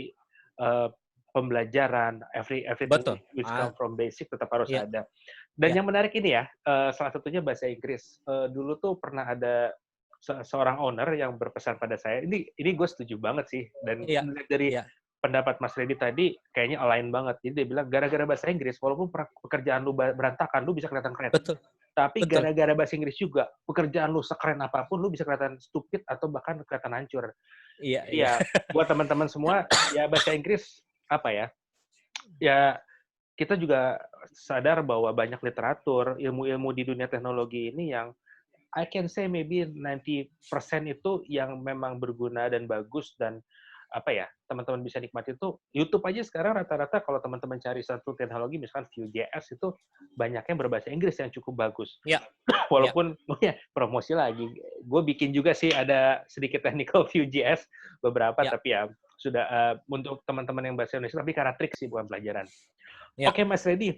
pembelajaran, everything betul. which come from basic tetap harus Ya, ada. Dan Ya. yang menarik ini ya, salah satunya bahasa Inggris. Dulu tuh pernah ada seorang owner yang berpesan pada saya, ini gue setuju banget sih, dan Iya. dari Iya. pendapat Mas Reddy tadi kayaknya align banget. Jadi dia bilang gara-gara bahasa Inggris, walaupun pekerjaan lu berantakan, lu bisa kelihatan keren. Betul. Tapi Betul. gara-gara bahasa Inggris juga, pekerjaan lu sekeren apapun, lu bisa kelihatan stupid atau bahkan kelihatan hancur. Iya, Jadi iya. ya, buat teman-teman semua, ya bahasa Inggris apa ya? Ya kita juga sadar bahwa banyak literatur, ilmu-ilmu di dunia teknologi ini yang I can say maybe 90% itu yang memang berguna dan bagus, dan apa ya, teman-teman bisa nikmati itu. YouTube aja sekarang rata-rata kalau teman-teman cari satu teknologi, misalkan Vue.js itu banyak yang berbahasa Inggris yang cukup bagus. Iya. Iya. Walaupun ya promosi lagi, gue bikin juga sih ada sedikit technical Vue.js beberapa, Iya. tapi ya sudah untuk teman-teman yang bahasa Indonesia, tapi karena trik sih bukan pelajaran. Iya. Oke Mas Reddy,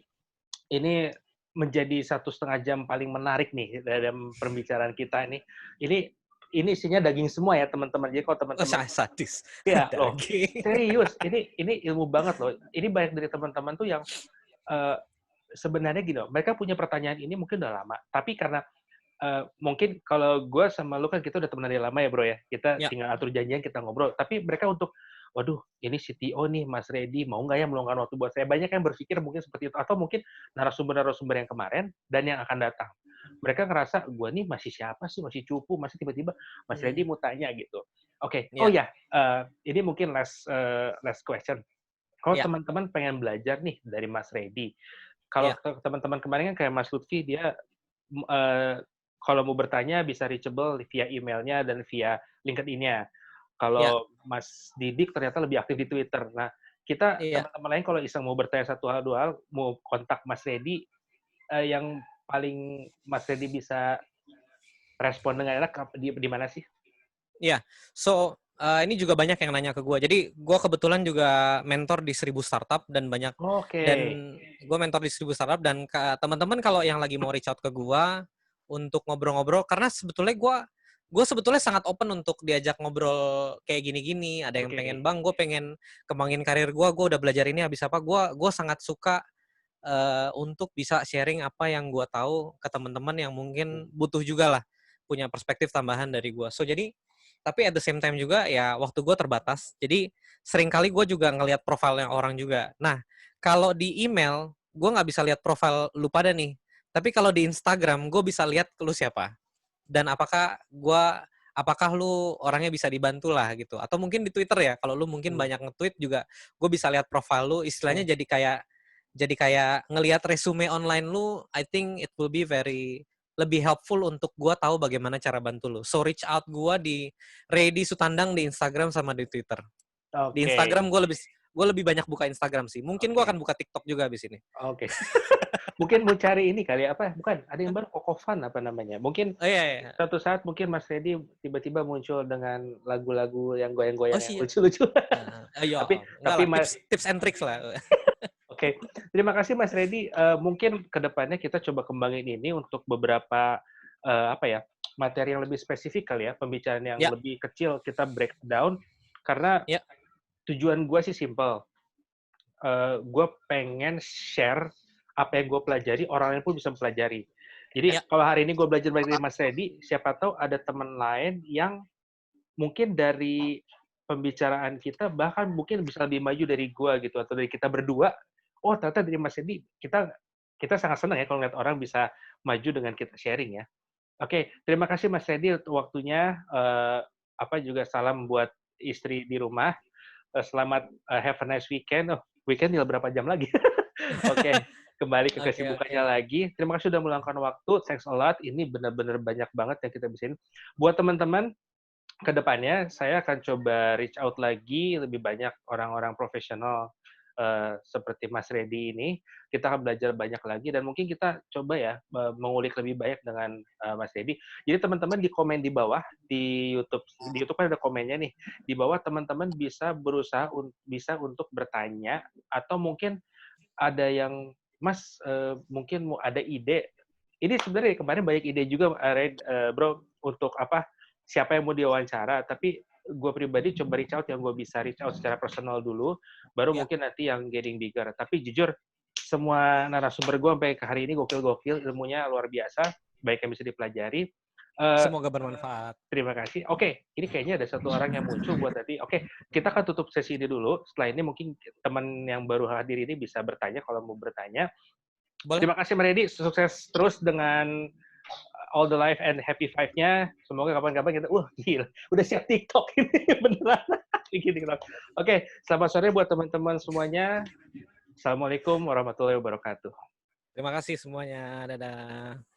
ini menjadi 1,5 jam paling menarik nih dalam pembicaraan kita nih. Ini isinya daging semua ya teman-teman. Jadi kalau Oh, teman-teman, sadis. ya loh, Daging. serius, ini ilmu banget loh. Ini banyak dari teman-teman tuh yang eh, sebenarnya gini loh, mereka punya pertanyaan ini mungkin udah lama, tapi karena mungkin kalau gue sama lu kan kita udah temenan dari lama ya bro ya, kita Ya. tinggal atur janjian, kita ngobrol. Tapi mereka untuk, waduh ini CTO nih Mas Reddy, mau nggak ya meluangkan waktu buat saya? Banyak yang berpikir mungkin seperti itu, atau mungkin narasumber-narasumber yang kemarin dan yang akan datang. Mereka ngerasa, gue nih masih siapa sih, masih cupu, masih tiba-tiba Mas Reddy mau tanya gitu. Oke. Oh Ya. ya, ini mungkin last question. Kalau Ya. teman-teman pengen belajar nih dari Mas Reddy, kalau Ya. teman-teman kemarin kan kayak Mas Lutfi, dia eh, kalau mau bertanya bisa reachable via emailnya dan via LinkedIn-nya. Ya. Kalau Mas Didik ternyata lebih aktif di Twitter. Nah, kita Iya. teman-teman lain kalau iseng mau bertanya satu hal dua hal, mau kontak Mas Reddy, yang paling Mas Reddy bisa respon dengan enak di mana sih? Iya. So, ini juga banyak yang nanya ke gue. Jadi, gue kebetulan juga mentor di 1000 startup dan Oke. gue mentor di 1000 startup dan teman-teman kalau yang lagi mau reach out ke gue untuk ngobrol-ngobrol, karena sebetulnya gue sebetulnya sangat open untuk diajak ngobrol kayak gini-gini. Ada yang pengen, Oke. bang, gue pengen kembangin karir gue udah belajar ini habis apa. Gue sangat suka untuk bisa sharing apa yang gue tahu ke teman-teman yang mungkin butuh juga lah punya perspektif tambahan dari gue. So jadi, tapi at the same time juga ya waktu gue terbatas. Jadi seringkali gue juga ngelihat profilnya orang juga. Nah kalau di email gue nggak bisa lihat profil lu pada nih. Tapi kalau di Instagram gue bisa lihat lu siapa dan apakah lu orangnya bisa dibantu lah gitu. Atau mungkin di Twitter ya, kalau lu mungkin banyak nge-tweet juga, gue bisa lihat profil lu, istilahnya jadi kayak ngelihat resume online lu. I think it will be lebih helpful untuk gue tahu bagaimana cara bantu lu. So reach out gue di Reddy Sutandang di Instagram sama di Twitter. Di Oke. Instagram gue lebih banyak buka Instagram sih. Mungkin gue Oke. akan buka TikTok juga abis ini. Oke. Mungkin mau cari ini kali apa? Bukan, ada yang baru Kokofan apa namanya? Mungkin Oh iya, iya. suatu saat mungkin Mas Reddy tiba-tiba muncul dengan lagu-lagu yang Oh goyang-goyang yang sih. lucu-lucu. Ayo, tapi enggak tapi lah, tips and tricks lah. Oke. Terima kasih Mas Reddy. Mungkin kedepannya kita coba kembangin ini untuk beberapa apa ya, materi yang lebih spesifik kali ya, pembicaraan yang Ya, lebih kecil kita breakdown, karena ya, tujuan gue sih simple. Gue pengen share apa yang gue pelajari, orang lain pun bisa mempelajari. Jadi ya, kalau hari ini gue belajar dari Mas Reddy, siapa tahu ada teman lain yang mungkin dari pembicaraan kita bahkan mungkin bisa lebih maju dari gue gitu, atau dari kita berdua. Oh ternyata dari Mas Reddy kita sangat senang ya kalau ngeliat orang bisa maju dengan kita sharing ya. Oke, terima kasih Mas Reddy untuk waktunya. Apa juga salam buat istri di rumah. Selamat have a nice weekend. Oh, weekend tinggal berapa jam lagi? Oke, kembali ke oke, oke. kesibukannya lagi. Terima kasih sudah meluangkan waktu. Thanks a lot. Ini benar-benar banyak banget yang kita bisa. Buat teman-teman, ke depannya saya akan coba reach out lagi lebih banyak orang-orang profesional seperti Mas Reddy ini. Kita akan belajar banyak lagi dan mungkin kita coba ya mengulik lebih banyak dengan Mas Reddy. Jadi teman-teman di komen di bawah di YouTube kan ada komennya nih. Di bawah teman-teman bisa berusaha bisa untuk bertanya, atau mungkin ada yang Mas mungkin mau ada ide. Ini sebenarnya kemarin banyak ide juga Bro, untuk apa, siapa yang mau diwawancara, tapi gue pribadi coba reach out yang gue bisa reach out secara personal dulu, baru Ya, mungkin nanti yang getting bigger. Tapi jujur, semua narasumber gue sampai ke hari ini gokil-gokil, ilmunya luar biasa, baik yang bisa dipelajari. Semoga bermanfaat. Terima kasih. Oke, ini kayaknya ada satu orang yang muncul buat tadi. Oke, kita akan tutup sesi ini dulu. Setelah ini mungkin teman yang baru hadir ini bisa bertanya kalau mau bertanya. Boleh. Terima kasih, Meredi. Sukses terus dengan all the life and happy five-nya. Semoga kapan-kapan kita, gila, udah siap TikTok ini, beneran. Bikin TikTok. Oke, selamat sore buat teman-teman semuanya. Assalamualaikum warahmatullahi wabarakatuh. Terima kasih semuanya. Dadah.